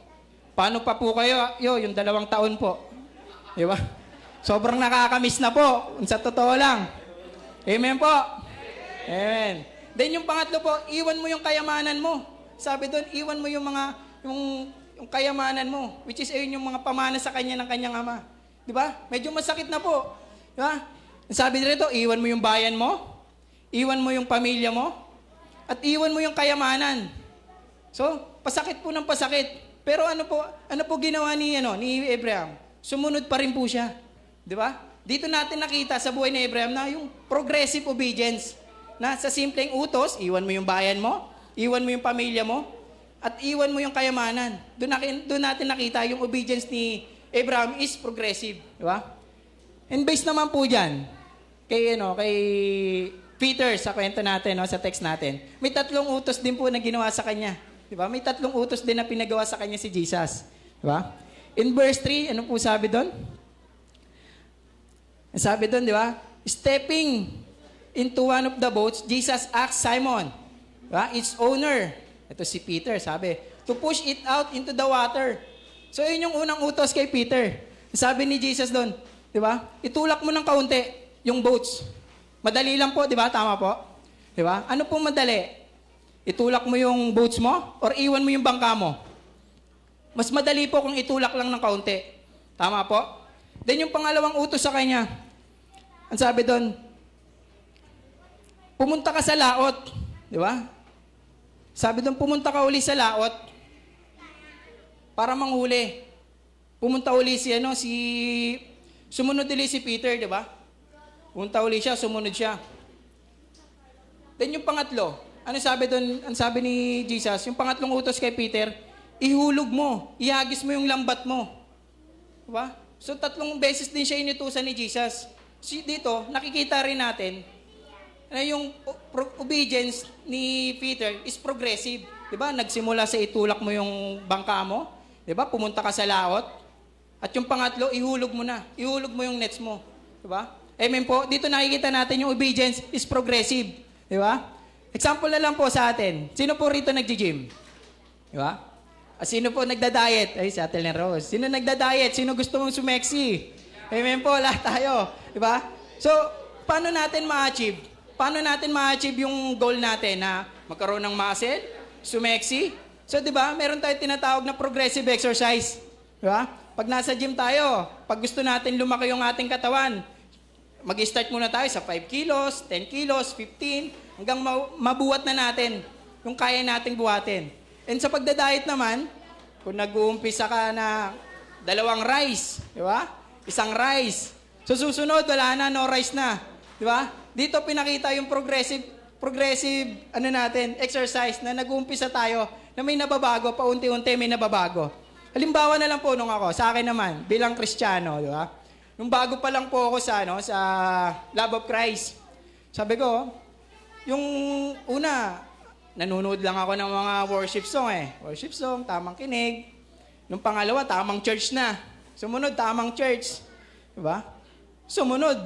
Paano pa po kayo? Yung 2 taon po. Di ba? Sobrang nakakamiss na po, sa totoo lang. Amen po? Amen. Then yung pangatlo po, iwan mo yung kayamanan mo. Sabi doon, iwan mo yung kayamanan mo, which is yung mga pamana sa kanya ng kanyang ama. Di ba? Medyo masakit na po. Di ba? Sabi dito, iwan mo yung bayan mo, iwan mo yung pamilya mo, at iwan mo yung kayamanan. So, pasakit po ng pasakit. Pero ano po ginawa ni Abraham? Sumunod pa rin po siya. Di ba? Dito natin nakita sa buhay ni Abraham na yung progressive obedience. Na sa simpleng utos, iwan mo yung bayan mo, iwan mo yung pamilya mo, at iwan mo yung kayamanan. Doon natin nakita yung obedience ni Abraham is progressive. Di ba? And based naman po dyan, kay Peter, sa kwento natin, sa text natin, may 3 utos din po na ginawa sa kanya. Di ba? May 3 utos din na pinagawa sa kanya si Jesus. Di ba? In verse 3, ano po sabi doon? Sabi doon, di ba? Stepping into one of the boats, Jesus asked Simon, di ba? Its owner, ito si Peter, sabi, to push it out into the water. So, yun yung unang utos kay Peter. Sabi ni Jesus doon, di ba? Itulak mo ng kaunti yung boats. Madali lang po, di ba? Tama po? Di ba? Ano pong madali? Itulak mo yung boats mo or iwan mo yung bangka mo? Mas madali po kung itulak lang ng kaunti. Tama po? Then yung pangalawang utos sa kanya, ang sabi doon, pumunta ka sa laot. Di ba? Sabi doon, pumunta ka uli sa laot para manghuli. Pumunta uli sumunod uli si Peter, di ba? Punta uli siya, sumunod siya. Then yung pangatlo, ano sabi doon, ang sabi ni Jesus, yung pangatlong utos kay Peter, ihulog mo, ihagis mo yung lambat mo. Diba? So 3 beses din siya inutusan ni Jesus. Dito, nakikita rin natin na yung obedience ni Peter is progressive. Diba? Nagsimula sa itulak mo yung bangka mo. Diba? Pumunta ka sa laot. At yung pangatlo, ihulog mo na. Ihulog mo yung nets mo. Diba? Amen po. Dito nakikita natin yung obedience is progressive. Di ba? Example na lang po sa atin. Sino po rito nagji-gym? Di ba? Sino po nagda-diet? Ay, si Ate Len Rose. Sino nagda-diet? Sino gusto mong sumeksi? Amen po, lahat tayo. Di ba? So, paano natin ma-achieve? Paano natin ma-achieve yung goal natin na magkaroon ng muscle, sumeksi? So, di ba, meron tayo tinatawag na progressive exercise. Di ba? Pag nasa gym tayo, pag gusto natin lumaki yung ating katawan, mag-start muna tayo sa 5 kilos, 10 kilos, 15, hanggang mabuhat na natin yung kaya nating buhatin. And sa pagda-diet naman, kung nag-uumpisa ka na 2 rice, di ba? 1 rice. So susunod, wala na, no rice na. Di ba? Dito pinakita yung progressive exercise na nag-uumpisa tayo na may nababago, paunti-unti may nababago. Halimbawa na lang po nung ako, sa akin naman, bilang Kristiyano, di ba? Nung bago pa lang po ako sa Love of Christ, sabi ko, yung una, nanonood lang ako ng mga worship song Worship song, tamang kinig. Nung pangalawa, tamang church na. Sumunod, tamang church. Diba? Sumunod,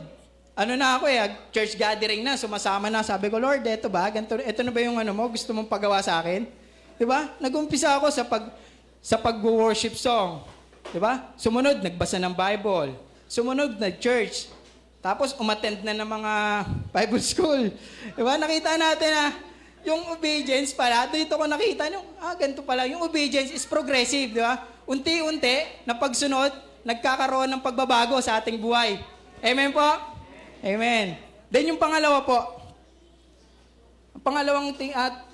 na ako church gathering na, sumasama na. Sabi ko, Lord, eto ba? Ito na ba yung mo? Gusto mong pagawa sa akin? Diba? Nag-umpisa ako sa pag-worship song. Diba? Sumunod, nagbasa ng Bible. Sumunod, nag-church. Tapos, umattend na ng mga Bible school. Diba? Nakita natin na yung obedience pala, dito ko nakita, ganito pala, yung obedience is progressive, di ba? Unti-unti, na pagsunod, nagkakaroon ng pagbabago sa ating buhay. Amen po? Amen. Then yung pangalawa po,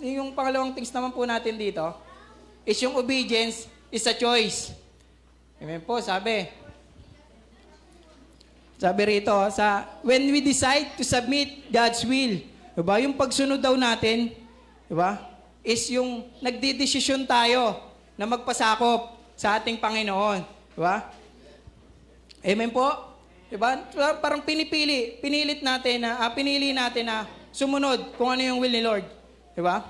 yung pangalawang things naman po natin dito, is yung obedience is a choice. Amen po, sabi rito, when we decide to submit God's will, diba? Yung pagsunod daw natin, diba? Is yung nagdidesisyon tayo na magpasakop sa ating Panginoon. Diba? Amen po? Diba? Parang pinili natin na sumunod kung ano yung will ni Lord. Diba?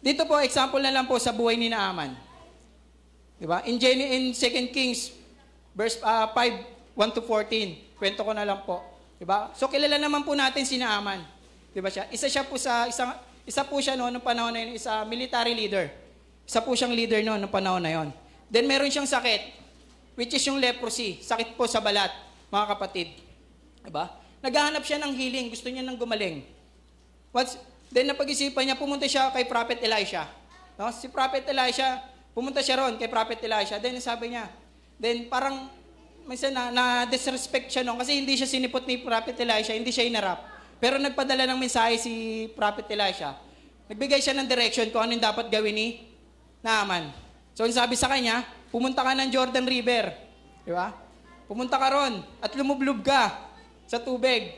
Dito po, example na lang po sa buhay ni Naaman. Diba? In 2 Kings, verse 5, 1-14. Kwento ko na lang po. Diba? So, kilala naman po natin si Naaman. Diba siya? Isa po siya noon ng panahon na yun, isa military leader. Isa po siyang leader noon ng panahon na yun. Then, meron siyang sakit, which is yung leprosy. Sakit po sa balat, mga kapatid. Diba? Naghahanap siya ng healing. Gusto niya nang gumaling. Then, napag-isipan niya, pumunta siya kay Prophet Elisha. No? Si Prophet Elisha, pumunta siya ron kay Prophet Elisha. Then, sabi niya, parang, minsan na-disrespect siya noon kasi hindi siya sinipot ni Prophet Elisha, hindi siya inarap. Pero nagpadala ng mensahe si Prophet Elisha. Nagbigay siya ng direction kung ano yung dapat gawin ni Naaman. So, sabi sa kanya, pumunta ka ng Jordan River. Di ba? Pumunta ka ron at lumublob ka sa tubig.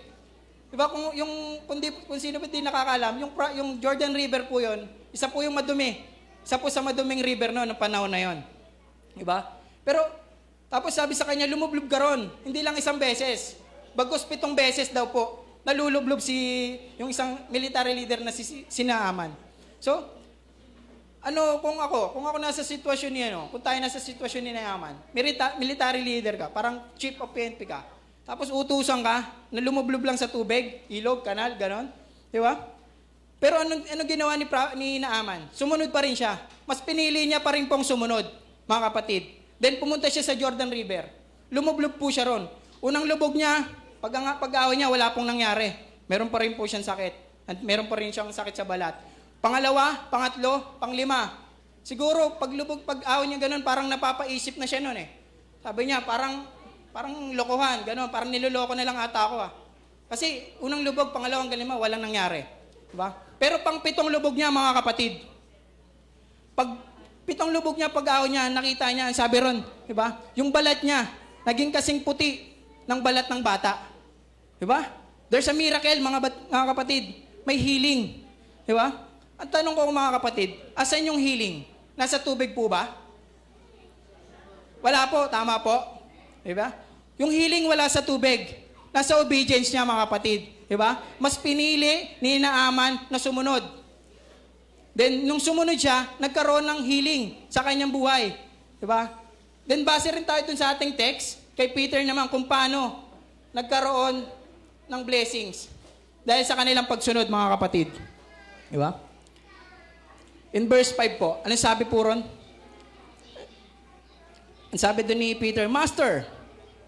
Di ba? Kung sino ba di nakakalam, yung Jordan River po yon, isa po yung madumi. Isa po sa maduming river noon ng panahon na yon. Di ba? Pero, tapos sabi sa kanya, lumublob ka ron. Hindi lang 1 beses. Bagos 7 beses daw po, nalulublob yung isang military leader na si Naaman. So, kung ako nasa sitwasyon niya, kung tayo nasa sitwasyon ni Naaman, military leader ka, parang chief of PNP ka, tapos utusan ka, na lumublob lang sa tubig, ilog, kanal, ganon. Di ba? Pero ano ginawa ni Naaman? Sumunod pa rin siya. Mas pinili niya pa rin pong sumunod, mga kapatid. Then pumunta siya sa Jordan River. Lumublob po siya ron. Unang lubog niya, pag-away niya, wala pong nangyari. Meron pa rin po siyang sakit. At meron pa rin siyang sakit sa balat. Pangalawa, pangatlo, panglima. Siguro, pag-away niya ganun, parang napapaisip na siya nun Sabi niya, parang lokohan, ganun. Parang niloloko na lang ata ako Kasi unang lubog, pangalawang lima, walang nangyari. Diba? Pero pang 7 lubog niya, mga kapatid, 7 lubog niya, pag-aw niya, nakita niya, sabi ron, diba? Yung balat niya, naging kasing puti ng balat ng bata. Diba? There's a miracle, mga kapatid. May healing. Diba? Ang tanong ko, mga kapatid, asan yung healing? Nasa tubig po ba? Wala po, tama po. Diba? Yung healing wala sa tubig. Nasa obedience niya, mga kapatid. Diba? Mas pinili ni Naaman na sumunod. Then, nung sumunod siya, nagkaroon ng healing sa kanyang buhay. Diba? Then, base rin tayo dun sa ating text, kay Peter naman, kung paano nagkaroon ng blessings dahil sa kanilang pagsunod, mga kapatid. Di ba? In verse 5 po, ano sabi po ron? Ang sabi doon ni Peter, Master,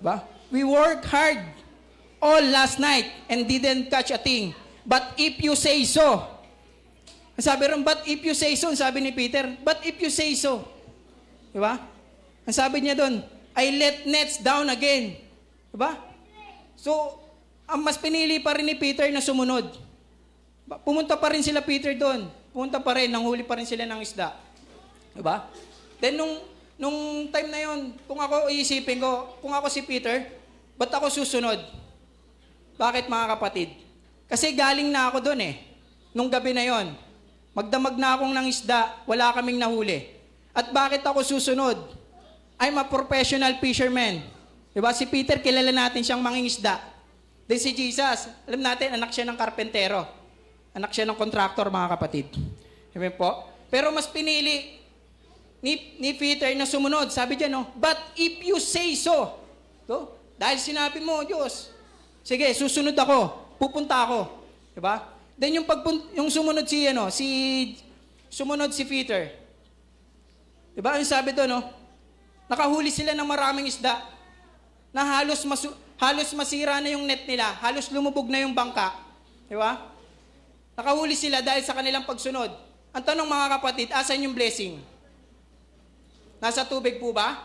ba? We worked hard all last night and didn't catch a thing. But if you say so, ang sabi ron, but if you say so, ang sabi ni Peter, but if you say so. Di ba? Ang sabi niya doon, I let nets down again. Di ba? So, ang mas pinili pa rin ni Peter na sumunod. Pumunta pa rin sila Peter doon. Pumunta pa rin, nanghuli pa rin sila ng isda. Diba? Then nung time na yon, kung ako iisipin ko, kung ako si Peter, ba't ako susunod? Bakit mga kapatid? Kasi galing na ako doon eh. Nung gabi na yon, magdamag na akong ng isda, wala kaming nahuli. At bakit ako susunod? I'm a professional fisherman. Diba? Si Peter, kilala natin siyang mangingisda. Then si Jesus, alam natin, anak siya ng karpentero. Anak siya ng kontraktor, mga kapatid. Amen po? Pero mas pinili ni Peter na sumunod. Sabi dyan, no? But if you say so, dahil sinabi mo, Diyos, sige, susunod ako, pupunta ako. Diba? Then yung sumunod sumunod si Peter. Diba? Yung sabi doon, no? Nakahuli sila ng maraming isda na halos masira na yung net nila, halos lumubog na yung bangka. Diba? Nakahuli sila dahil sa kanilang pagsunod. Ang tanong mga kapatid, asan yung blessing? Nasa tubig po ba?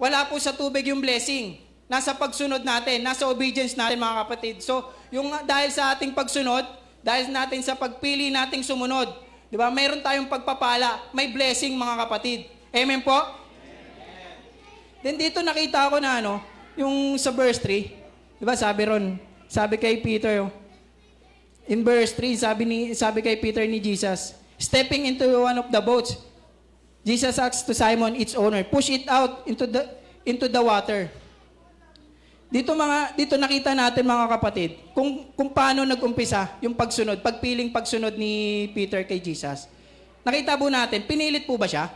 Wala po sa tubig yung blessing. Nasa pagsunod natin, nasa obedience natin mga kapatid. So, dahil sa ating pagsunod, dahil natin sa pagpili nating sumunod, di ba? Mayroon tayong pagpapala, may blessing mga kapatid. Amen po? Amen. Then dito nakita ko na yung sa verse 3, di ba sabi kay Peter, in verse 3, sabi kay Peter ni Jesus, stepping into one of the boats, Jesus asked to Simon, its owner, push it out into the water. Dito nakita natin mga kapatid, kung paano nag-umpisa yung pagpiling pagsunod ni Peter kay Jesus. Nakita po natin, pinilit po ba siya?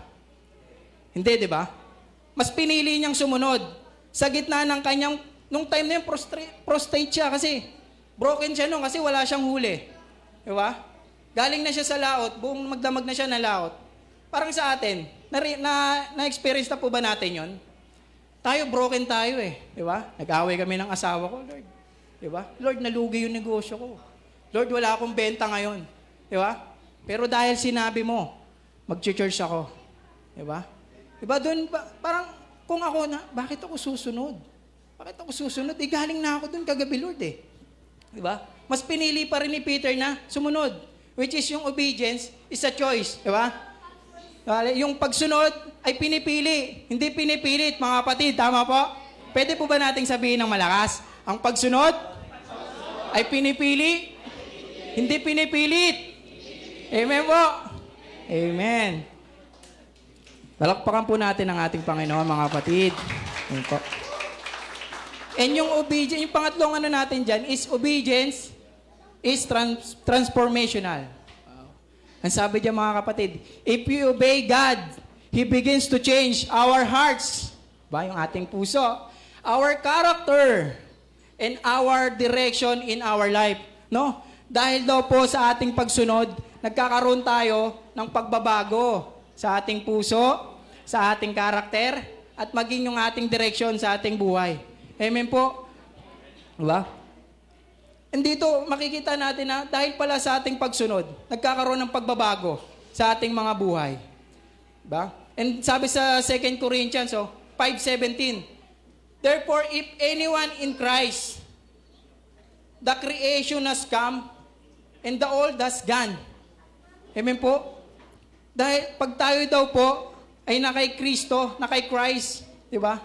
Hindi, di ba? Mas pinili niyang sumunod. Sa gitna ng kanyang, nung time na yun, prostrate siya kasi broken siya nung kasi wala siyang huli. Di ba? Galing na siya sa laot, buong magdamag na siya na laot. Parang sa atin, na-experience na po ba natin yon? Tayo, broken tayo eh. Di ba? Nag-away kami ng asawa ko, Lord. Di ba? Lord, nalugi yung negosyo ko. Lord, wala akong benta ngayon. Di ba? Pero dahil sinabi mo, mag-church ako. Di ba? Di ba doon, parang kung ako na, bakit ako susunod? Bakit ako susunod? Galing na ako doon kagabi, Lord eh. Di ba? Mas pinili pa rin ni Peter na sumunod. Which is yung obedience is a choice. Di ba? Yung pagsunod ay pinipili, hindi pinipilit, mga kapatid. Tama po? Pwede po ba nating sabihin ng malakas? Ang pagsunod ay pinipili, hindi pinipilit. Amen po? Amen. Palakpakan po natin ang ating Panginoon, mga kapatid. Amen po. And yung obedience, yung pangatlong natin dyan is obedience is transformational. Ang sabi diyan mga kapatid, if we obey God, He begins to change our hearts, yung ating puso, our character, and our direction in our life. No? Dahil daw po sa ating pagsunod, nagkakaroon tayo ng pagbabago sa ating puso, sa ating karakter, at maging yung ating direction sa ating buhay. Amen po? Diba? And dito, makikita natin na dahil pala sa ating pagsunod, nagkakaroon ng pagbabago sa ating mga buhay. Diba? And sabi sa 2 Corinthians 5:17, therefore, if anyone in Christ, the creation has come and the old has gone. Amen po? Dahil pag tayo daw po ay na kay Kristo, na kay Christ, di ba?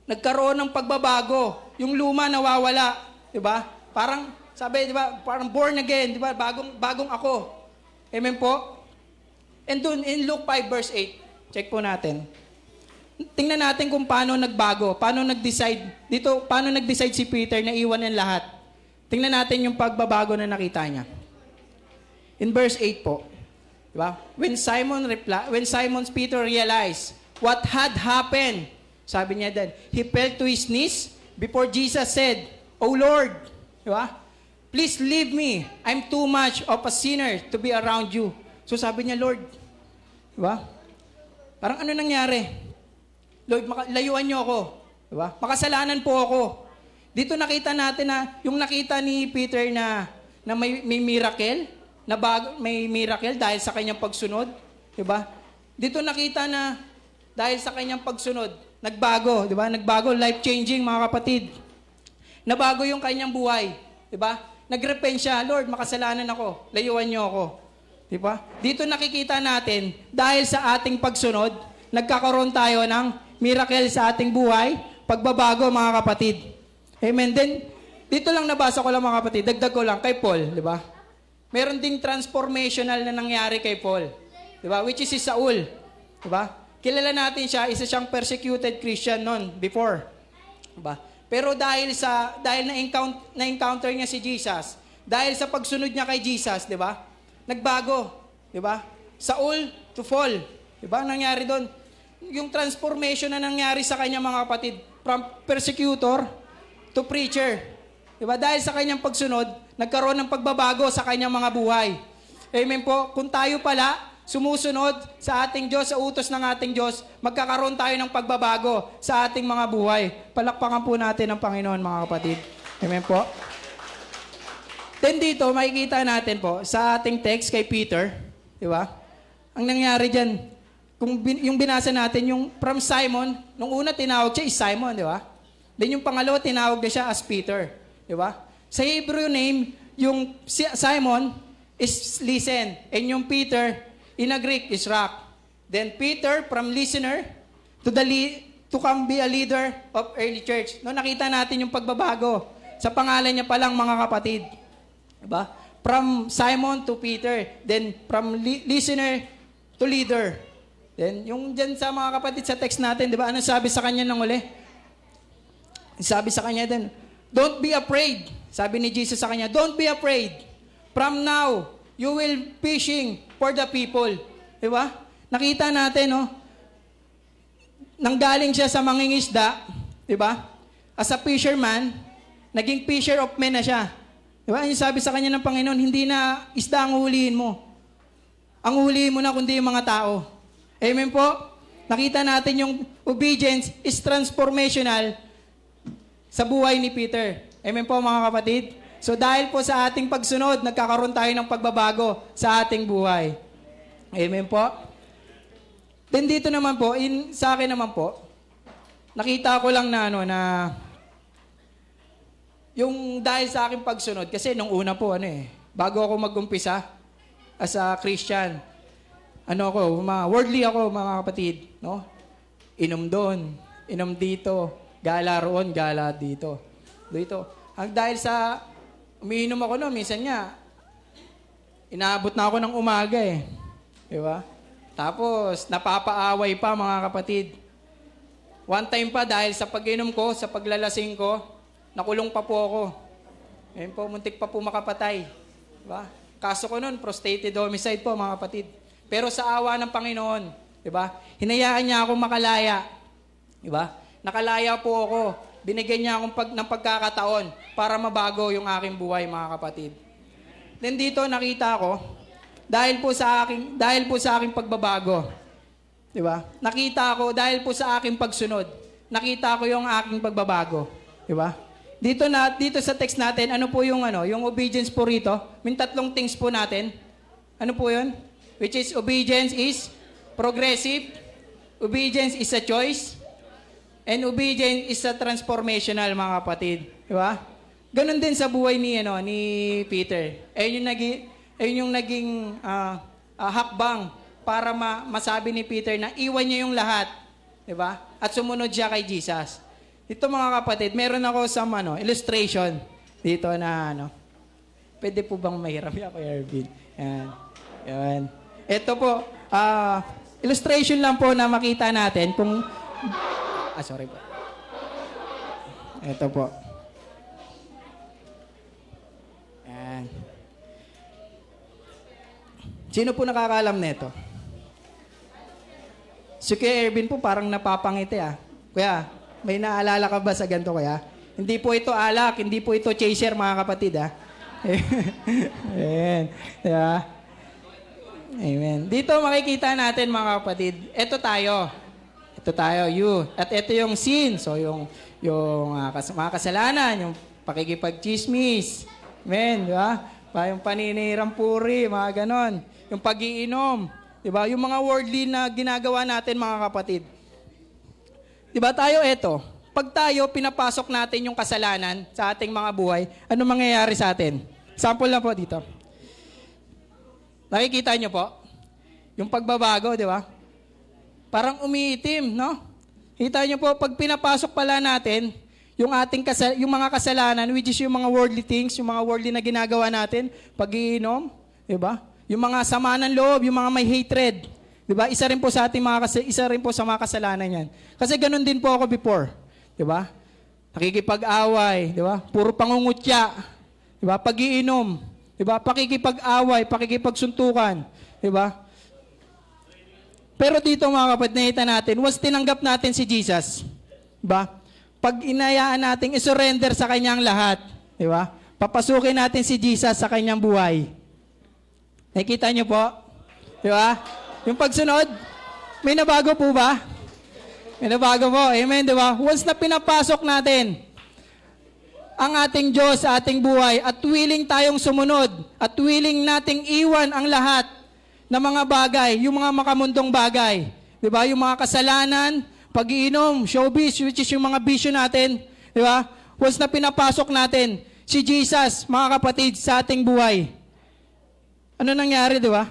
Nagkaroon ng pagbabago. Yung luma nawawala, di ba? Parang, sabi, di ba, parang born again, di ba, bagong ako. Amen po? And dun, in Luke 5 verse 8, check po natin. Tingnan natin kung paano nagbago, paano nag-decide si Peter na iwan ang lahat. Tingnan natin yung pagbabago na nakita niya. In verse 8 po, di ba? When Simon Peter realized what had happened, sabi niya then, he fell to his knees before Jesus said, "Oh Lord," di ba? "Please leave me. I'm too much of a sinner to be around you." So sabi niya, "Lord," di ba? Parang ano nangyari? "Lord, layuan niyo ako." Di ba? "Makasalanan po ako." Dito nakita natin na, yung nakita ni Peter na may miracle, may miracle dahil sa kanyang pagsunod. Di ba? Dito nakita na dahil sa kanyang pagsunod, nagbago, di ba? Nagbago, life-changing, mga kapatid. Nabago yung kanyang buhay, di ba? Nagrepent siya, "Lord, makasalanan ako, layuan niyo ako." Di ba? Dito nakikita natin, dahil sa ating pagsunod, nagkakaroon tayo ng miracle sa ating buhay, pagbabago, mga kapatid. Amen. Then, dito lang nabasa ko lang, mga kapatid, dagdag ko lang kay Paul, di ba? Meron ding transformational na nangyari kay Paul. Di ba? Which is si Saul. Di ba? Kilala natin siya, isa siyang persecuted Christian noon before. Diba? Pero dahil na-encounter niya si Jesus, dahil sa pagsunod niya kay Jesus, 'di ba? Nagbago, 'di ba? Saul to fall. 'Di ba? Nangyari doon yung transformation na nangyari sa kanya, mga kapatid, from persecutor to preacher. 'Di ba? Dahil sa kanyang pagsunod, nagkaroon ng pagbabago sa kanyang mga buhay. Amen po. Kung tayo pala sumusunod sa ating Diyos, sa utos ng ating Diyos, magkakaroon tayo ng pagbabago sa ating mga buhay. Palakpakan po natin ang Panginoon, mga kapatid. Amen po. Then dito, makikita natin po, sa ating text kay Peter, di ba? Ang nangyari dyan, yung binasa natin, yung from Simon, nung una tinawag siya is Simon, di ba? Then yung pangalawa, tinawag na siya as Peter, di ba? Sa Hebrew name, yung Simon is listen, and yung Peter, in a Greek, is rock. Then Peter, from listener to come be a leader of early church. No, nakita natin yung pagbabago. Sa pangalan niya pa lang, mga kapatid. Diba? From Simon to Peter. Then from listener to leader. Then yung dyan sa mga kapatid sa text natin, diba? Ano sabi sa kanya ng uli? Sabi sa kanya din, "Don't be afraid." Sabi ni Jesus sa kanya, "Don't be afraid. From now, you will fishing for the people." Diba? Nakita natin, no? Nanggaling siya sa mangingisda, diba? As a fisherman, naging fisher of men na siya. Diba? Yung sabi sa kanya ng Panginoon, hindi na isda ang hulihin mo. Ang hulihin mo na kundi yung mga tao. Amen po? Nakita natin yung obedience is transformational sa buhay ni Peter. Amen po, mga kapatid? So dahil po sa ating pagsunod, nagkakaroon tayo ng pagbabago sa ating buhay. Amen po. Then dito naman po, sa akin naman po, nakita ko lang na yung dahil sa aking pagsunod, kasi nung una po, bago ako mag-umpisa as a Christian, worldly ako, mga kapatid, no? Inom doon, inom dito, gala roon, gala dito. Dahil sa umiinom ako noon, minsan nga, inaabot na ako ng umaga Di ba? Tapos, napapaaway pa, mga kapatid. One time pa, dahil sa pag-inom ko, sa paglalasing ko, nakulong pa po ako. Ngayon po, muntik pa po makapatay. Di ba? Kaso ko noon, prostrated homicide po, mga kapatid. Pero sa awa ng Panginoon, di ba? Hinayaan niya akong makalaya. Di ba? Nakalaya po ako. Binigyan niya akong ng pagkakataon para mabago yung aking buhay, mga kapatid. Then dito nakita ko, dahil po sa aking pagbabago, di ba? Nakita ko, dahil po sa aking pagsunod, nakita ko yung aking pagbabago, di ba? Dito sa text natin, ano po yung obedience po rito? May tatlong things po natin. Ano po yun? Which is obedience is progressive, obedience is a choice, and obedience is a transformational, mga kapatid. Di ba? Ganon din sa buhay ni Peter. Ayun yung naging hakbang para masabi ni Peter na iwan niya yung lahat. Di ba? At sumunod siya kay Jesus. Dito, mga kapatid, meron ako sa illustration dito na pwede po bang mahiram yan, Kuya Ervin? Yan. Ito po, illustration lang po na makita natin kung... sorry po. Ito po. Yan. Sino po nakakaalam nito? Si Kuya Ervin po parang napapangiti Kuya, may naalala ka ba sa ganito, Kuya? Hindi po ito alak, hindi po ito chaser, mga kapatid, ha? Amen. Diba? Amen. Dito makikita natin, mga kapatid, ito tayo. Ito tayo, you. At ito yung sin. So, yung mga kasalanan, yung pakikipag-chismis. Amen, di ba? Yung paninirang puri, mga ganon. Yung pag-iinom. Di ba? Yung mga worldly na ginagawa natin, mga kapatid. Di ba tayo eto? Pag tayo pinapasok natin yung kasalanan sa ating mga buhay, ano mangyayari sa atin? Sample na po dito. Nakikita nyo po? Yung pagbabago, di ba? Parang umiitim, no? Kita nyo po, pag pinapasok pala natin, yung mga kasalanan, which is yung mga worldly things, yung mga worldly na ginagawa natin, pag-iinom, di ba? Yung mga sama ng loob, yung mga may hatred, di ba? Isa rin po sa mga kasalanan yan. Kasi ganun din po ako before, di ba? Nakikipag-away, di ba? Puro pangungutya, di ba? Pag-iinom, di ba? Pakikipag-away, pakikipagsuntukan, di ba? Pero dito, mga kapatid, nakita natin, once tinanggap natin si Jesus, di ba? Pag inayaan nating isurrender sa kanyang lahat, di ba? Papasukin natin si Jesus sa kanyang buhay. Nakikita niyo po? Di ba? Yung pagsunod, may nabago po ba? May nabago po. Amen, di ba? Once na pinapasok natin ang ating Diyos sa ating buhay at willing tayong sumunod at willing nating iwan ang lahat ng mga bagay, yung mga makamundong bagay. Di ba? Yung mga kasalanan, pag-iinom, showbiz, which is yung mga bisyo natin. Di ba? Once na pinapasok natin si Jesus, mga kapatid, sa ating buhay. Ano nangyari, di ba?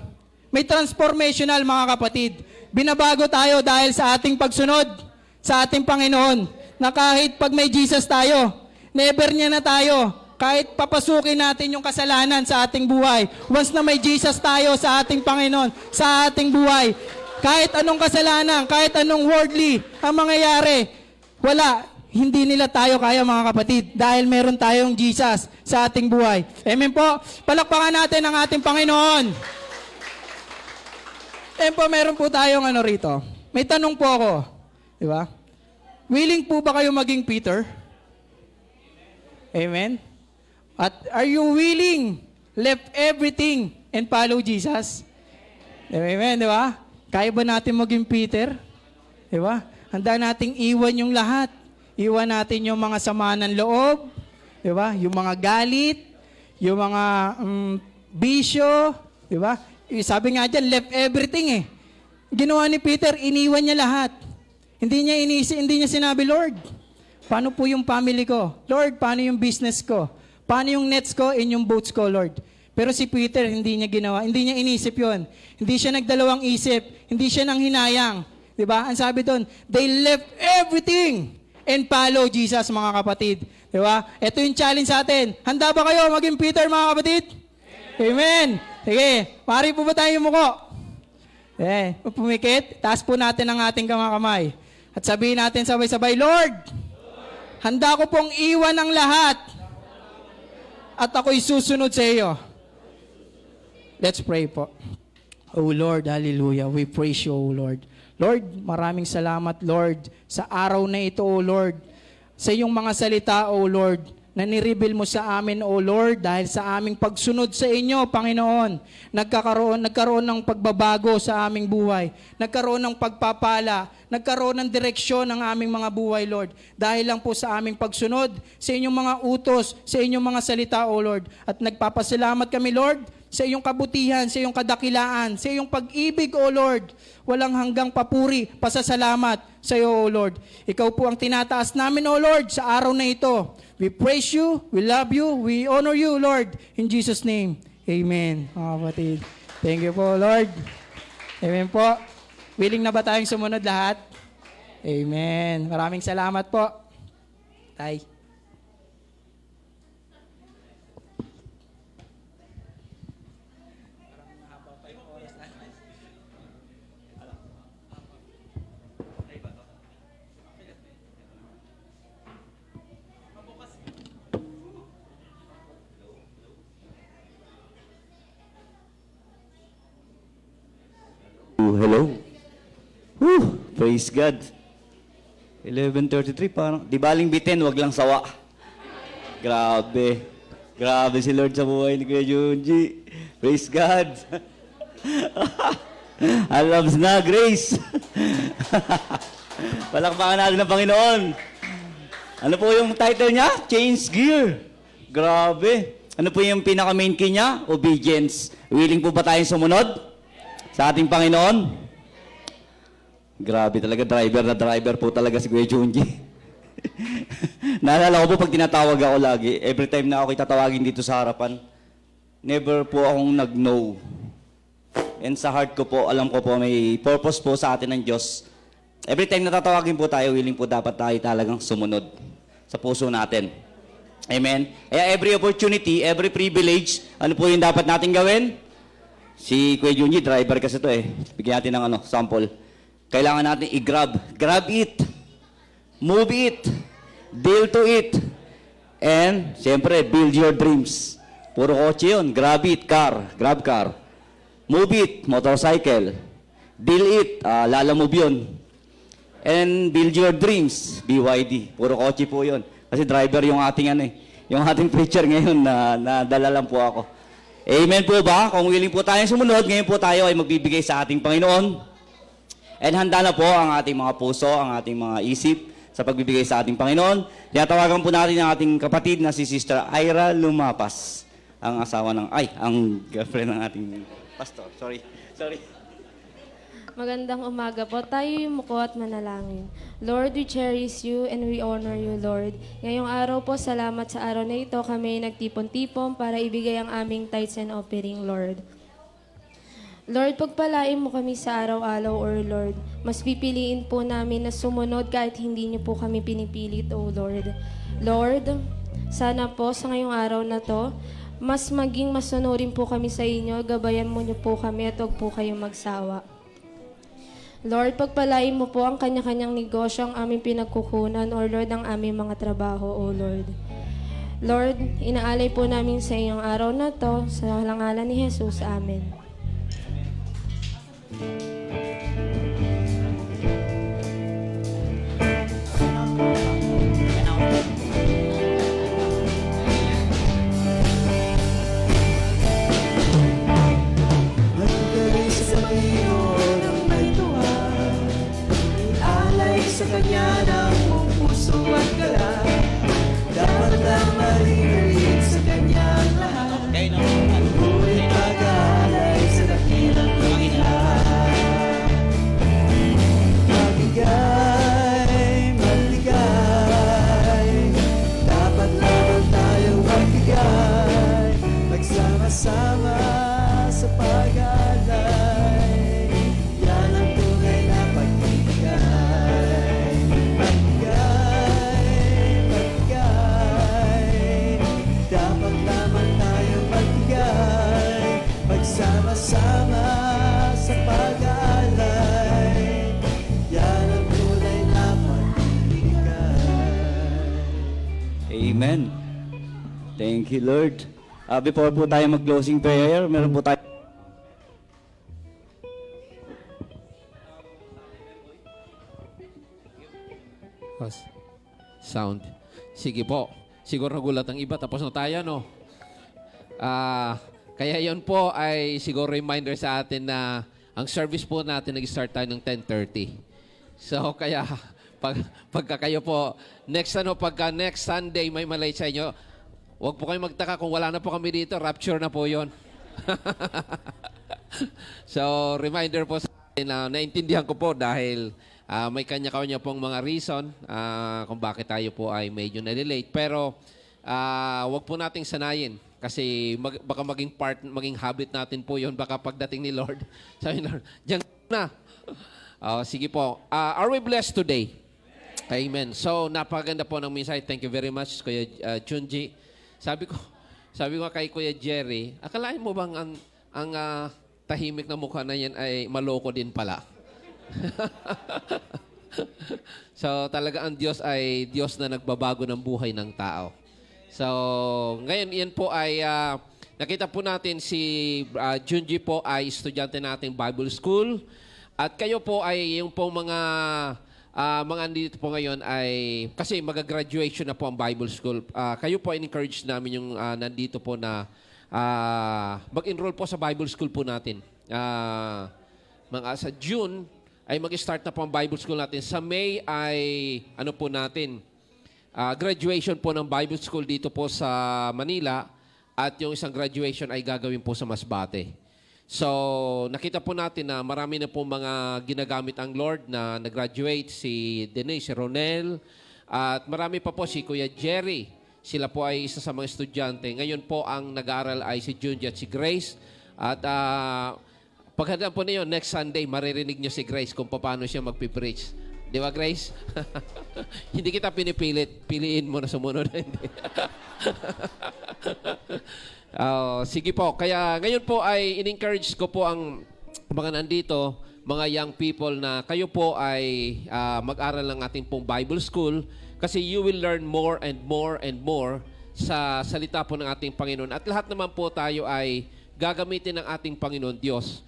May transformational, mga kapatid. Binabago tayo dahil sa ating pagsunod sa ating Panginoon. Na kahit pag may Jesus tayo, never niya na tayo. Kahit papasukin natin yung kasalanan sa ating buhay. Once na may Jesus tayo sa ating Panginoon, sa ating buhay, kahit anong kasalanan, kahit anong worldly ang mangyayari, wala, hindi nila tayo kaya, mga kapatid, dahil meron tayong Jesus sa ating buhay. Amen po. Palakpakan natin ang ating Panginoon. Amen po, meron po tayong rito. May tanong po ako. Di ba? Willing po ba kayo maging Peter? Amen? At are you willing, left everything, and follow Jesus? Amen, di ba? Kaya ba natin maging Peter? Di ba? Handa nating iwan yung lahat. Iwan natin yung mga sama ng loob. Di ba? Yung mga galit. Yung mga bisyo. Di ba? Sabi nga dyan, left everything eh. Ginawa ni Peter, iniwan niya lahat. Hindi niya sinabi, Lord, paano po yung family ko? Lord, paano yung business ko? Paano yung nets ko and yung boats ko, Lord? Pero si Peter, hindi niya ginawa. Hindi niya inisip yon. Hindi siya nagdalawang isip. Hindi siya nang hinayang. Diba? Ang sabi doon, they left everything and follow Jesus, mga kapatid. Diba? Ito yung challenge sa atin. Handa ba kayo maging Peter, mga kapatid? Amen. Sige, maaari po ba tayo yumuko? Pumikit. Taas po natin ang ating kamay. At sabihin natin sabay-sabay, Lord, handa ko pong iwan ang lahat at ako'y susunod sa iyo. Let's pray po. Oh Lord, hallelujah. We praise you, oh Lord. Lord, maraming salamat, Lord, sa araw na ito, oh Lord. Sa iyong mga salita, oh Lord, na nireveal mo sa amin, oh Lord, dahil sa aming pagsunod sa inyo, Panginoon, nagkaroon ng pagbabago sa aming buhay. Nagkaroon ng pagpapala, nagkaroon ng direksyon ng aming mga buhay, Lord. Dahil lang po sa aming pagsunod sa inyong mga utos, sa inyong mga salita, oh Lord. At nagpapasalamat kami, Lord, sa iyong kabutihan, sa iyong kadakilaan, sa iyong pag-ibig, O Lord. Walang hanggang papuri, pasasalamat sa iyo, O Lord. Ikaw po ang tinataas namin, O Lord, sa araw na ito. We praise you, we love you, we honor you, Lord. In Jesus' name, amen. Mga kapatid, thank you po, Lord. Amen po. Willing na ba tayong sumunod lahat? Amen. Maraming salamat po. Tay. Hello. Praise God. 11:33 parang di baling bitin, wag lang sawa. Grabe. Grabe si Lord sa buhay ni Kuya Junji. Praise God. Alabs na, Grace. Palakpakan natin ng Panginoon. Ano po yung title niya? Change Gear. Grabe. Ano po yung pinaka-main key niya? Obedience. Willing po ba tayong sumunod sa ating Panginoon? Grabe talaga, driver na driver po talaga si Kuya Junji. Naalala ko po pag tinatawag ako lagi, every time na ako tatawagin dito sa harapan, never po akong nag-no. And sa heart ko po, alam ko po may purpose po sa atin ng Diyos. Every time na tatawagin po tayo, willing po dapat tayo talagang sumunod sa puso natin. Amen? Kaya every opportunity, every privilege, ano po yung dapat natin gawin? Si Kuya Junji, driver kasi to eh. Bigyan natin ng sample. Kailangan natin i-grab. Grab it. Move it. Deal to it. And, siyempre, build your dreams. Puro kotse yun. Grab it, car. Grab car. Move it, motorcycle. Deal it, lalamove yun. And build your dreams, BYD. Puro kotse po yun. Kasi driver yung ating yung ating preacher ngayon na dala lang po ako. Amen po ba? Kung willing po tayong sumunod, ngayon po tayo ay magbibigay sa ating Panginoon. And handa na po ang ating mga puso, ang ating mga isip sa pagbibigay sa ating Panginoon. Tinatawagan po natin ang ating kapatid na si Sister Ira Lumapas. Ang asawa ang girlfriend ng ating pastor. Sorry. Magandang umaga po. Tayo yumuko at manalangin. Lord, we cherish you and we honor you, Lord. Ngayong araw po, salamat sa araw na ito. Kami nagtipon-tipon para ibigay ang aming tithes and offering, Lord. Lord, pagpalain mo kami sa araw-araw, or Lord, mas pipiliin po namin na sumunod kahit hindi niyo po kami pinipilit, O Lord. Lord, sana po sa ngayong araw na to, mas maging masunurin po kami sa inyo, gabayan mo niyo po kami at huwag po kayong magsawa. Lord, pagpalain mo po ang kanya-kanyang negosyo, ang aming pinagkukunan, or Lord, ang aming mga trabaho, O Lord. Lord, inaalay po namin sa iyong araw na to, sa ngalan ni Jesus. Amen. Magdalay sa Panginoon ang may tuwa. Alay sa Kanya ng buong puso at galak. Dapat lang marinig sa Kanyang lahat. Ngunit mag-aalay sa dakilang panginahan. Magbigay. Dapat naman tayong magbigay. Magsama-sama sa pag-alay. Yan ang tunay na pagbigay. Magbigay. Dapat naman tayong magbigay. Magsama-sama sa pag-alay. Yan ang tunay na pagbigay. Amen. Thank you, Lord. Before po tayo mag-closing prayer, meron po tayo. Sound. Sige po. Siguro nagulat ang iba. Tapos na tayo, no? Kaya yon po ay siguro reminder sa atin na ang service po natin nag-start tayo ng 10:30. So, kaya pagka kayo po, pagka next Sunday may malay sa inyo, huwag po kayo magtaka kung wala na po kami dito. Rapture na po yon. So, reminder po sa atin na naintindihan ko po dahil may kanya-kanya pong mga reason kung bakit tayo po ay medyo na-late. Pero wag po nating sanayin kasi baka maging habit natin po yon. Baka pagdating ni Lord, sabi ni Lord, diyan na. Sige po. Are we blessed today? Amen. So, napakaganda po ng mensahe. Thank you very much, Kuya Junji. Sabi ko kay Kuya Jerry, akalain mo bang ang tahimik na mukha na yan ay maloko din pala? So, talaga ang Diyos ay Diyos na nagbabago ng buhay ng tao. So, ngayon, yan po ay nakita po natin si Junji po ay estudyante nating Bible School. At kayo po ay yung pong mga mga andito po ngayon ay, kasi mag-graduation na po ang Bible School. Kayo po ay encourage namin yung nandito po na mag-enroll po sa Bible School po natin. Mga sa June ay mag-start na po ang Bible School natin. Sa May ay ano po natin, graduation po ng Bible School dito po sa Manila at yung isang graduation ay gagawin po sa Masbate. So, nakita po natin na marami na po mga ginagamit ang Lord na nag-graduate, si Denise, si Ronel, at marami pa po si Kuya Jerry. Sila po ay isa sa mga estudyante. Ngayon po ang nag-aaral ay si Junji at si Grace. At paghandaan po niyo, next Sunday, maririnig niyo si Grace kung paano siya magpipreach. Di ba, Grace? Hindi kita pinipilit. Piliin mo na sumunod. Hindi. Sige po. Kaya ngayon po ay in-encourage ko po ang mga nandito, mga young people na kayo po ay mag-aral ng ating pong Bible School kasi you will learn more and more and more sa salita po ng ating Panginoon. At lahat naman po tayo ay gagamitin ng ating Panginoon Diyos.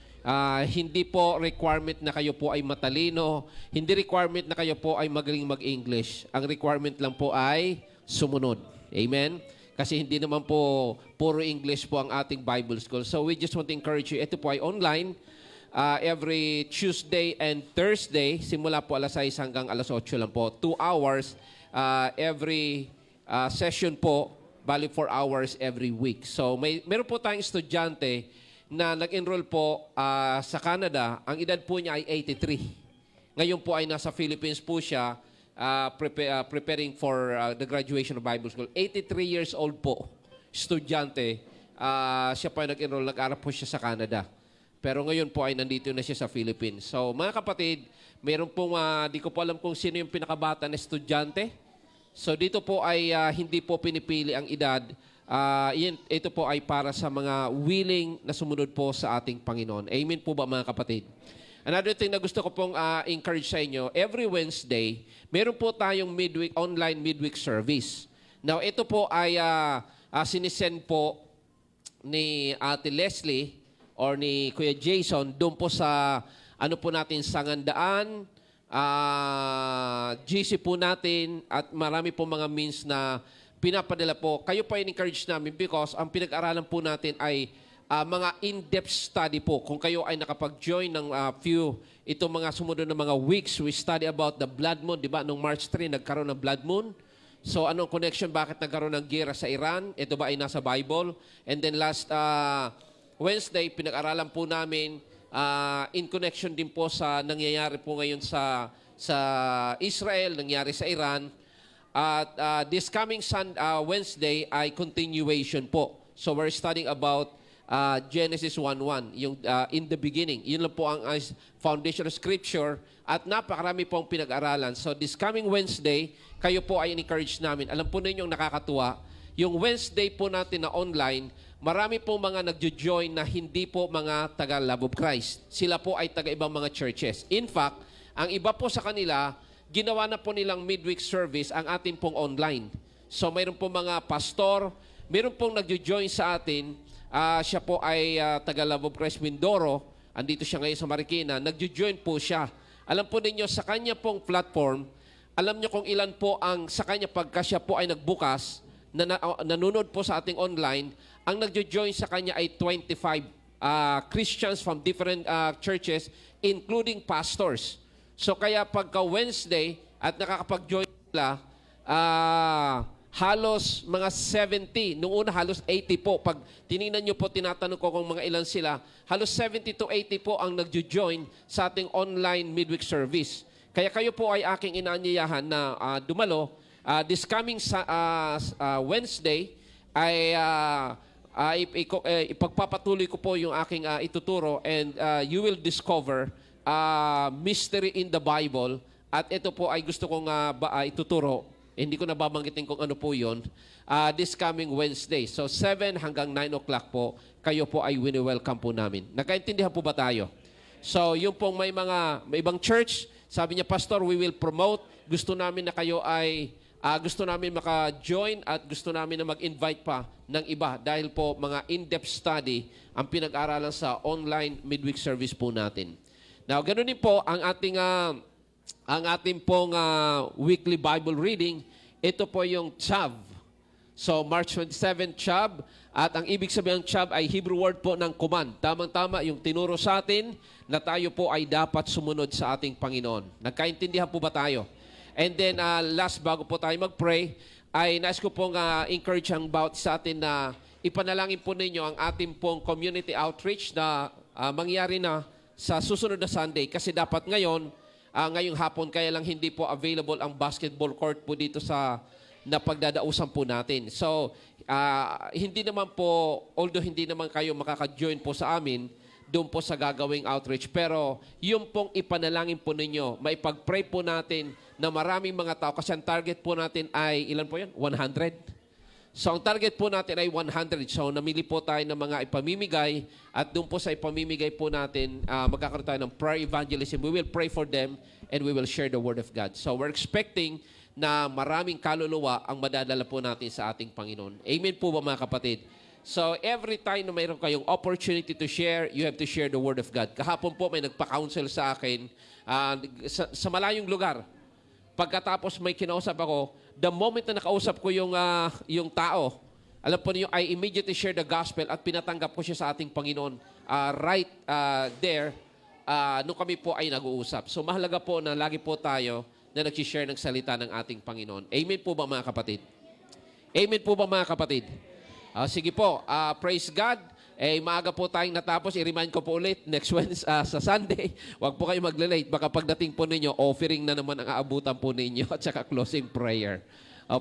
Hindi po requirement na kayo po ay matalino. Hindi requirement na kayo po ay magaling mag-English. Ang requirement lang po ay sumunod. Amen? Kasi hindi naman po puro English po ang ating Bible School. So we just want to encourage you. Ito po ay online. Every Tuesday and Thursday, simula po alas 6 hanggang alas 8 lang po. 2 hours every session po, bali 4 hours every week. So meron po tayong estudyante na nag-enroll po sa Canada. Ang edad po niya ay 83. Ngayon po ay nasa Philippines po siya preparing for the graduation of Bible School. 83 years old po, estudyante. Siya po ay nag-enroll, nag-aral po siya sa Canada. Pero ngayon po ay nandito na siya sa Philippines. So mga kapatid, meron pong, di ko po alam kung sino yung pinakabata na estudyante. So dito po ay hindi po pinipili ang edad. Ito po ay para sa mga willing na sumunod po sa ating Panginoon. Amen po ba mga kapatid? Another thing na gusto ko pong encourage sa inyo, every Wednesday, meron po tayong online midweek service. Now, ito po ay sinisend po ni Ate Leslie or ni Kuya Jason doon po sa ano po natin, Sangandaan, GC po natin at marami po mga means na pinapadala po. Kayo po ay encourage namin because ang pinag-aralan po natin ay mga in-depth study po. Kung kayo ay nakapag-join ng itong mga sumunod na mga weeks, we study about the blood moon. Di ba? Noong March 3, nagkaroon ng blood moon. So, anong connection? Bakit nagkaroon ng gera sa Iran? Ito ba ay nasa Bible? And then last Wednesday, pinag-aralan po namin in connection din po sa nangyayari po ngayon sa Israel, nangyari sa Iran. At this coming Wednesday ay continuation po. So, we're studying about Genesis 1:1, yung in the beginning. Yun lang po ang foundation of Scripture at napakarami pong pinag-aralan. So this coming Wednesday, kayo po ay encourage namin. Alam po ninyong nakakatuwa, yung Wednesday po natin na online, marami pong mga nagjo-join na hindi po mga taga-Love of Christ. Sila po ay taga-ibang mga churches. In fact, ang iba po sa kanila, ginawa na po nilang midweek service ang atin pong online. So mayroon po mga pastor, mayroon pong nagjo-join sa atin. Siya po ay taga-Love of Christ Mindoro. Andito siya ngayon sa Marikina. Nagjo-join po siya. Alam po ninyo, sa kanya pong platform, alam nyo kung ilan po ang sa kanya pagka siya po ay nagbukas, nanonood po sa ating online, ang nagjo-join sa kanya ay 25 Christians from different churches, including pastors. So kaya pagka Wednesday at nakakapag-join sila, halos mga 70. Noong una, halos 80 po. Pag tinignan nyo po, tinatanong ko kung mga ilan sila, halos 70 to 80 po ang nagjo-join sa ating online midweek service. Kaya kayo po ay aking inaanyayahan na dumalo. This coming Wednesday ay ipagpapatuloy ko po yung aking ituturo and you will discover mystery in the Bible. At ito po ay gusto kong ituturo. Hindi ko na babanggitin kung ano po yun. This coming Wednesday. So 7 hanggang 9 o'clock po, kayo po ay wini-welcome po namin. Nagkaintindihan po ba tayo? So yung pong may ibang church, sabi niya, Pastor, we will promote. Gusto namin na kayo ay, gusto namin maka-join at gusto namin na mag-invite pa ng iba dahil po mga in-depth study ang pinag-aralan sa online midweek service po natin. Now, ganun din po ang ating ang ating pong weekly Bible reading, ito po yung Chav. So, March 27, Chav. At ang ibig sabihin ng Chav ay Hebrew word po ng command. Tamang-tama yung tinuro sa atin na tayo po ay dapat sumunod sa ating Panginoon. Nagkaintindihan po ba tayo? And then, last, bago po tayo mag-pray, ay nais ko pong encourage ang bawat sa atin na ipanalangin po ninyo ang ating pong community outreach na mangyari na sa susunod na Sunday. Kasi dapat ngayong hapon, kaya lang hindi po available ang basketball court po dito sa napagdadausan po natin. So, hindi naman po, although hindi naman kayo makaka-join po sa amin, doon po sa gagawing outreach. Pero yung pong ipanalangin po ninyo, maipag-pray po natin na maraming mga tao. Kasi ang target po natin ay, ilan po yan? 100? So, ang target po natin ay 100. So, namili po tayo ng mga ipamimigay at doon po sa ipamimigay po natin, magkakaroon tayo ng prayer evangelism. We will pray for them and we will share the Word of God. So, we're expecting na maraming kaluluwa ang madadala po natin sa ating Panginoon. Amen po ba mga kapatid? So, every time na mayroon kayong opportunity to share, you have to share the Word of God. Kahapon po may nagpa-counsel sa akin sa malayong lugar. Pagkatapos may kinausap ako, the moment na nakausap ko yung tao, alam po niyo, I immediately share the gospel at pinatanggap ko siya sa ating Panginoon right there nung kami po ay nag-uusap. So mahalaga po na lagi po tayo na nag-share ng salita ng ating Panginoon. Amen po ba mga kapatid? Amen po ba mga kapatid? Sige po, praise God. Maaga po tayong natapos. I-remind ko po ulit, next Wednesday, sa Sunday, huwag po kayo mag-late. Baka pagdating po ninyo, offering na naman ang aabutan po ninyo at saka closing prayer.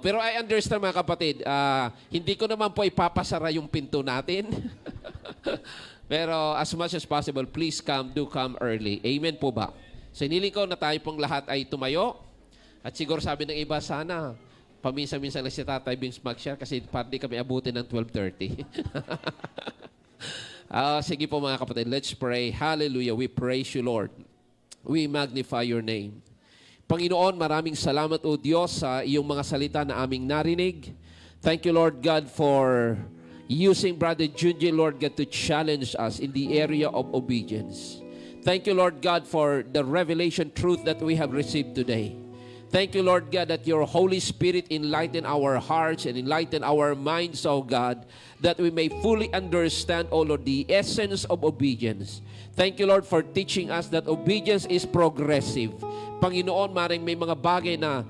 Pero I understand mga kapatid, hindi ko naman po ipapasara yung pinto natin. Pero as much as possible, please do come early. Amen po ba? So iniling ko na tayo pong lahat ay tumayo. At siguro sabi ng iba, sana paminsan-minsan lang si Tatay Bings mag-share kasi parang di kami abutin ng 12:30. Sige po mga kapatid, let's pray. Hallelujah. We praise you, Lord. We magnify your name. Panginoon, maraming salamat o Diyos sa iyong mga salita na aming narinig. Thank you, Lord God, for using Brother Junji, Lord God, to challenge us in the area of obedience. Thank you, Lord God, for the revelation truth that we have received today. Thank you, Lord God, that your Holy Spirit enlighten our hearts and enlighten our minds, O God, that we may fully understand, O Lord, the essence of obedience. Thank you, Lord, for teaching us that obedience is progressive. Panginoon, maring may mga bagay na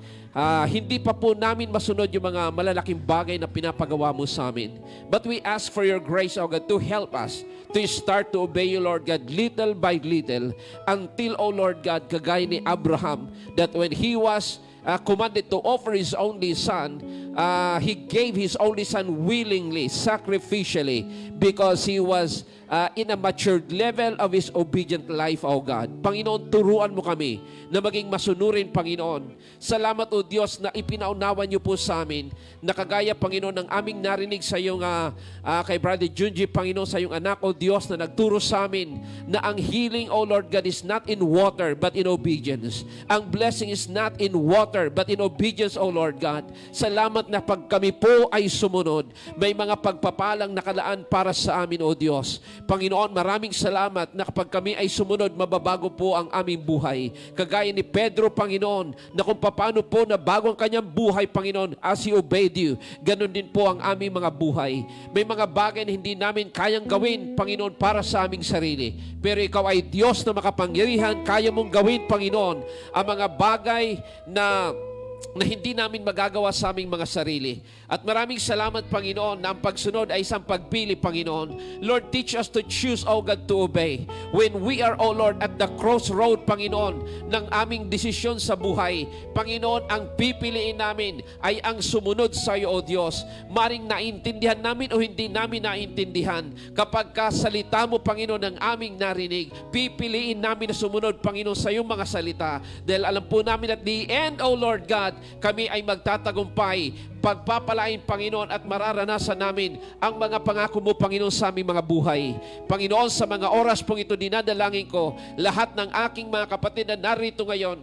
hindi pa po namin masunod yung mga malalaking bagay na pinapagawa mo sa amin. But we ask for your grace, O God, to help us to start to obey you, Lord God, little by little, until, O Lord God, kagaya ni Abraham, that when he was commanded to offer his only son, he gave his only son willingly, sacrificially, because he was in a matured level of his obedient life, O God. Panginoon, turuan mo kami na maging masunurin, Panginoon. Salamat, O Diyos, na ipinaunawan niyo po sa amin, na kagaya, Panginoon, ng aming narinig sa iyong kay Brother Junji, Panginoon, sa iyong anak, O Diyos, na nagturo sa amin na ang healing, O Lord God, is not in water, but in obedience. Ang blessing is not in water, but in obedience, O Lord God. Salamat na pag kami po ay sumunod, may mga pagpapalang nakalaan para sa amin, O Diyos. Panginoon, maraming salamat na kapag kami ay sumunod, mababago po ang aming buhay. Kagaya ni Pedro, Panginoon, na kung paano po na bago ang kanyang buhay, Panginoon, as he obeyed you, ganun din po ang aming mga buhay. May mga bagay na hindi namin kayang gawin, Panginoon, para sa aming sarili. Pero ikaw ay Diyos na makapangyarihan, kaya mong gawin, Panginoon, ang mga bagay na hindi namin magagawa sa aming mga sarili. At maraming salamat, Panginoon, na ang pagsunod ay isang pagpili, Panginoon. Lord, teach us to choose, O God, to obey. When we are, O Lord, at the crossroad, Panginoon, ng aming desisyon sa buhay, Panginoon, ang pipiliin namin ay ang sumunod sa iyo, O Diyos. Maring naintindihan namin o hindi namin naintindihan. Kapag kasalita mo, Panginoon, ng aming narinig, pipiliin namin na sumunod, Panginoon, sa iyong mga salita. Dahil alam po namin at the end, O Lord God, kami ay magtatagumpay, pagpapalain, Panginoon, at mararanasan namin ang mga pangako mo, Panginoon, sa aming mga buhay. Panginoon, sa mga oras pong ito, dinadalangin ko, lahat ng aking mga kapatid na narito ngayon,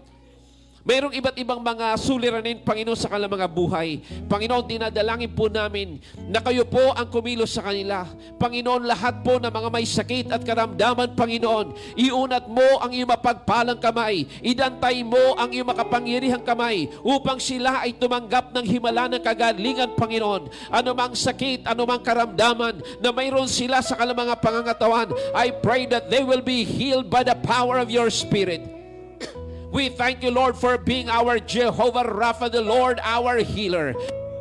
Mayroong iba't ibang mga suliranin, Panginoon, sa kanilang mga buhay. Panginoon, dinadalangin po namin na kayo po ang kumilos sa kanila. Panginoon, lahat po ng mga may sakit at karamdaman, Panginoon, iunat mo ang iyong mapagpalang kamay. Idantay mo ang iyong makapangyarihang kamay upang sila ay tumanggap ng himala ng kagalingan, Panginoon. Anumang sakit, anumang karamdaman na mayroon sila sa kanilang mga pangangatawan, I pray that they will be healed by the power of your Spirit. We thank you, Lord, for being our Jehovah Rapha, the Lord, our healer.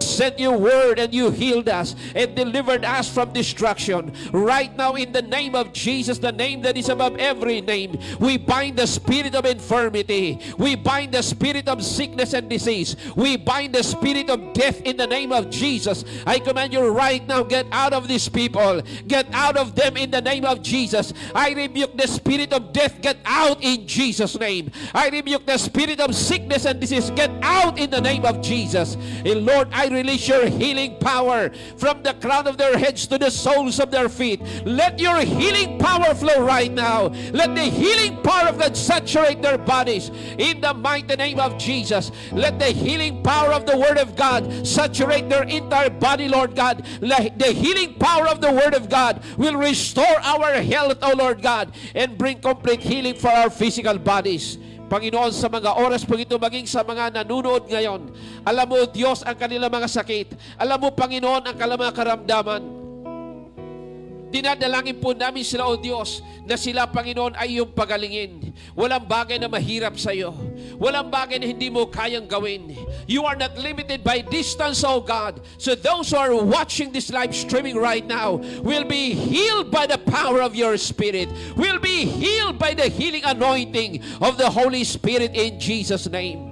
Sent your word and you healed us and delivered us from destruction. Right now, in the name of Jesus, the name that is above every name, we bind the spirit of infirmity. We bind the spirit of sickness and disease. We bind the spirit of death in the name of Jesus. I command you right now, get out of these people. Get out of them in the name of Jesus. I rebuke the spirit of death. Get out in Jesus' name. I rebuke the spirit of sickness and disease. Get out in the name of Jesus. And Lord, I release your healing power from the crown of their heads to the soles of their feet. Let your healing power flow right now. Let the healing power of God saturate their bodies in the mighty name of Jesus. Let the healing power of the Word of God saturate their entire body, Lord God. The healing power of the Word of God will restore our health, O Lord God, and bring complete healing for our physical bodies. Panginoon, sa mga oras po ito, maging sa mga nanunood ngayon, alam mo, Diyos, ang kanilang mga sakit. Alam mo, Panginoon, ang kanilang mga karamdaman. Dinadalangin po namin sila, O Diyos, na sila, Panginoon, ay iyong pagalingin. Walang bagay na mahirap sa iyo. Walang bagay na hindi mo kayang gawin. You are not limited by distance, O God. So those who are watching this live streaming right now will be healed by the power of your Spirit. Will be healed by the healing anointing of the Holy Spirit in Jesus' name.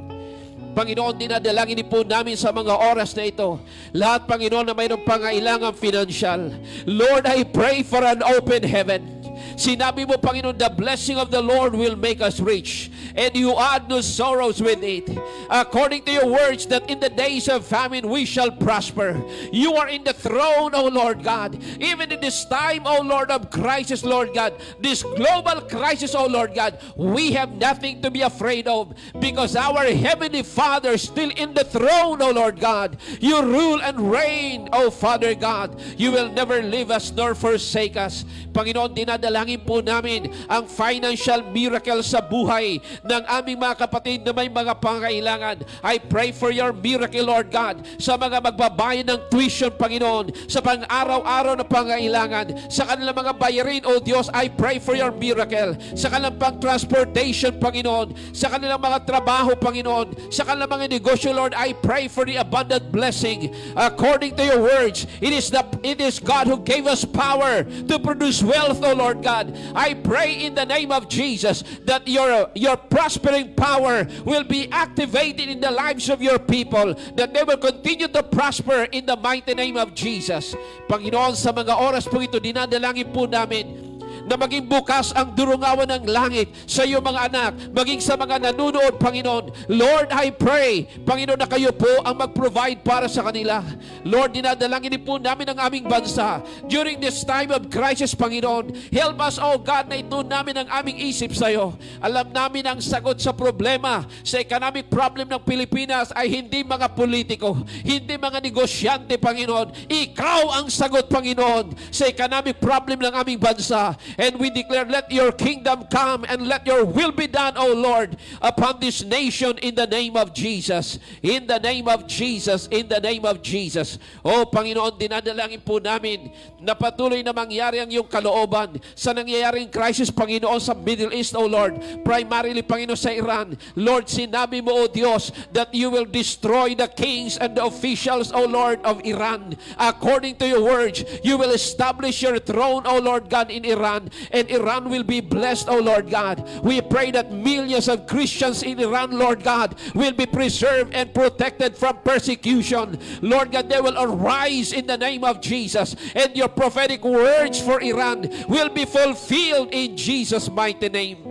Panginoon, dinadalangin po namin sa mga oras na ito. Lahat, Panginoon, na mayroong pangailangan financial. Lord, I pray for an open heaven. Sinabi mo, Panginoon, the blessing of the Lord will make us rich, and you add no sorrows with it. According to your words, that in the days of famine we shall prosper. You are in the throne, O Lord God. Even in this time, O Lord, of crisis, Lord God, this global crisis, O Lord God, we have nothing to be afraid of, because our Heavenly Father is still in the throne, O Lord God. You rule and reign, O Father God. You will never leave us nor forsake us. Panginoon, dinadalangin po namin ang financial miracle sa buhay ng aming mga kapatid na may mga pangailangan. I pray for your miracle, Lord God, sa mga magbabayad ng tuition, Panginoon, sa pang-araw-araw na pangailangan, sa kanilang mga bayarin, O Diyos, I pray for your miracle, sa kanilang pang-transportation, Panginoon, sa kanilang mga trabaho, Panginoon, sa kanilang mga negosyo, Lord, I pray for the abundant blessing. According to your words, it is God who gave us power to produce wealth, O Lord God. I pray in the name of Jesus that your prospering power will be activated in the lives of your people, that they will continue to prosper in the mighty name of Jesus. Panginoon, sa mga oras po ito, dinadalangin po namin na maging bukas ang durungawan ng langit sa iyong mga anak, maging sa mga nanunood, Panginoon. Lord, I pray, Panginoon, na kayo po ang mag-provide para sa kanila. Lord, dinadalangin din po namin ang aming bansa during this time of crisis, Panginoon. Help us, O God, na ito namin ang aming isip sa iyo. Alam namin ang sagot sa problema, sa economic problem ng Pilipinas ay hindi mga politiko, hindi mga negosyante, Panginoon. Ikaw ang sagot, Panginoon, sa economic problem ng aming bansa. And we declare, let your kingdom come and let your will be done, O Lord, upon this nation in the name of Jesus. In the name of Jesus. In the name of Jesus. O Panginoon, dinadalangin po namin na patuloy na mangyari ang iyong kalooban sa nangyayaring crisis, Panginoon, sa Middle East, O Lord. Primarily, Panginoon, sa Iran. Lord, sinabi mo, O Diyos, that you will destroy the kings and the officials, O Lord, of Iran. According to your words, you will establish your throne, O Lord God, in Iran, and Iran will be blessed, O Lord God. We pray that millions of Christians in Iran, Lord God, will be preserved and protected from persecution. Lord God, they will arise in the name of Jesus, and your prophetic words for Iran will be fulfilled in Jesus' mighty name.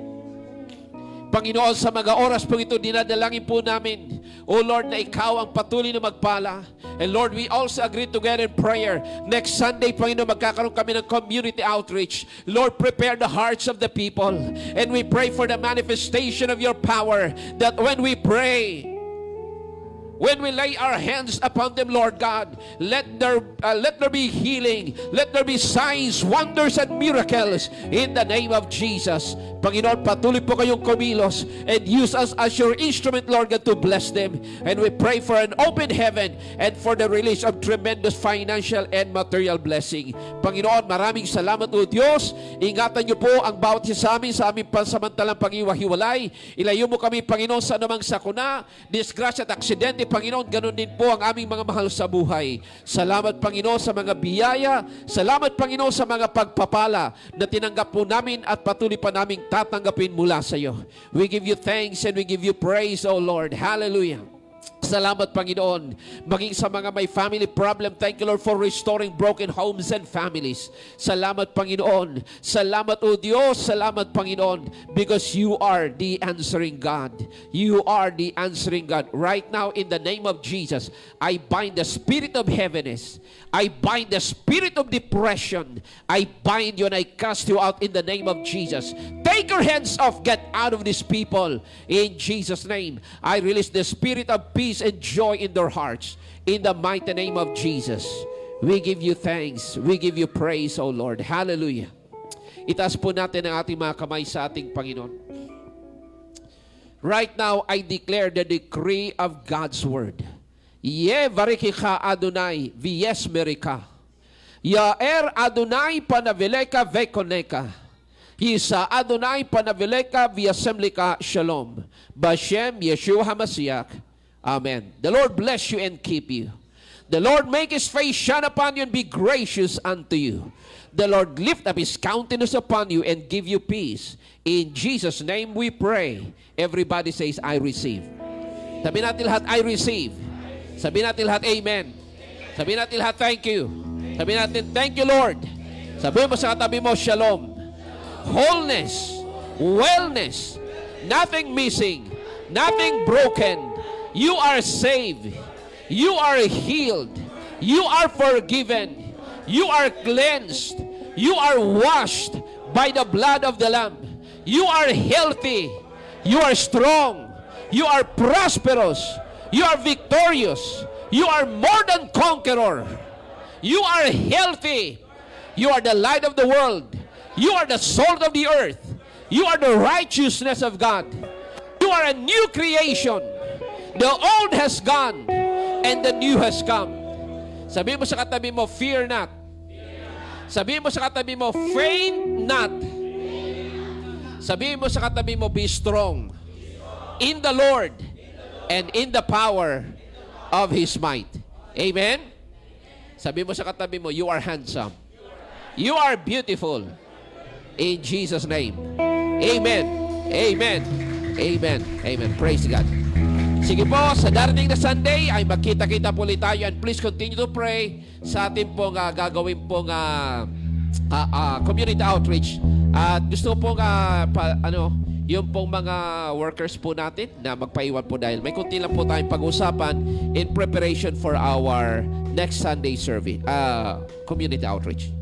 Panginoon, sa mga oras po ito, dinadalangin po namin, O Lord, na ikaw ang patuloy na magpala. And Lord, we also agree together in prayer. Next Sunday, Panginoon, magkakaroon kami ng community outreach. Lord, prepare the hearts of the people. And we pray for the manifestation of your power, that when we pray, when we lay our hands upon them, Lord God, let there be healing. Let there be signs, wonders, and miracles in the name of Jesus. Panginoon, patuloy po kayong kumilos and use us as your instrument, Lord God, to bless them. And we pray for an open heaven and for the release of tremendous financial and material blessing. Panginoon, maraming salamat o Diyos. Ingatan niyo po ang bawat isa sa amin sa aming pansamantalang pag-iwahiwalay. Ilayo mo kami, Panginoon, sa anumang sakuna, disgrasya at aksidente, Panginoon, ganun din po ang aming mga mahal sa buhay. Salamat, Panginoon, sa mga biyaya. Salamat, Panginoon, sa mga pagpapala na tinanggap po namin at patuloy pa naming tatanggapin mula sa iyo. We give you thanks and we give you praise, O Lord. Hallelujah. Salamat, Panginoon. Maging sa mga may family problem, thank you, Lord, for restoring broken homes and families. Salamat, Panginoon. Salamat, O Diyos. Salamat, Panginoon, because you are the answering God. You are the answering God. Right now, in the name of Jesus, I bind the spirit of heaviness. I bind the spirit of depression. I bind you and I cast you out in the name of Jesus. Take your hands off. Get out of these people. In Jesus' name, I release the spirit of peace and joy in their hearts. In the mighty name of Jesus, we give you thanks. We give you praise, O Lord. Hallelujah. Itaas po natin ang ating mga kamay sa ating Panginoon. Right now, I declare the decree of God's word. Ye varikika Adonai, vies merika. Yaer Adonai panavileka vekoneka. Yisa Adonai panavileka viasemlika shalom. Bashem Yeshua HaMashiach. Amen. The Lord bless you and keep you. The Lord make His face shine upon you and be gracious unto you. The Lord lift up His countenance upon you and give you peace. In Jesus' name we pray. Everybody says, I receive. Sabi natin lahat, I receive. Sabi natin lahat, amen. Sabi natin lahat, thank you. Sabi natin, thank you, Lord. Sabi mo sa katabi mo, shalom. Wholeness, wellness, nothing missing, nothing broken. You are saved. You are healed. You are forgiven. You are cleansed. You are washed by the blood of the Lamb. You are healthy. You are strong. You are prosperous. You are victorious. You are more than conqueror. You are healthy. You are the light of the world. You are the salt of the earth. You are the righteousness of God. You are a new creation. The old has gone and the new has come. Sabihin mo sa katabi mo, fear not. Sabihin mo sa katabi mo, faint not. Sabihin mo sa katabi mo, be strong in the Lord and in the power of His might. Amen? Sabihin mo sa katabi mo, you are handsome. You are beautiful. In Jesus' name. Amen. Amen. Amen. Amen. Praise God. Sige po, sa darating na Sunday ay magkita-kita po ulit tayo, and please continue to pray sa ating pong gagawin pong community outreach. At gusto pong yung pong mga workers po natin na magpaiwan po dahil may kunti lang po tayong pag-usapan in preparation for our next Sunday service, community outreach.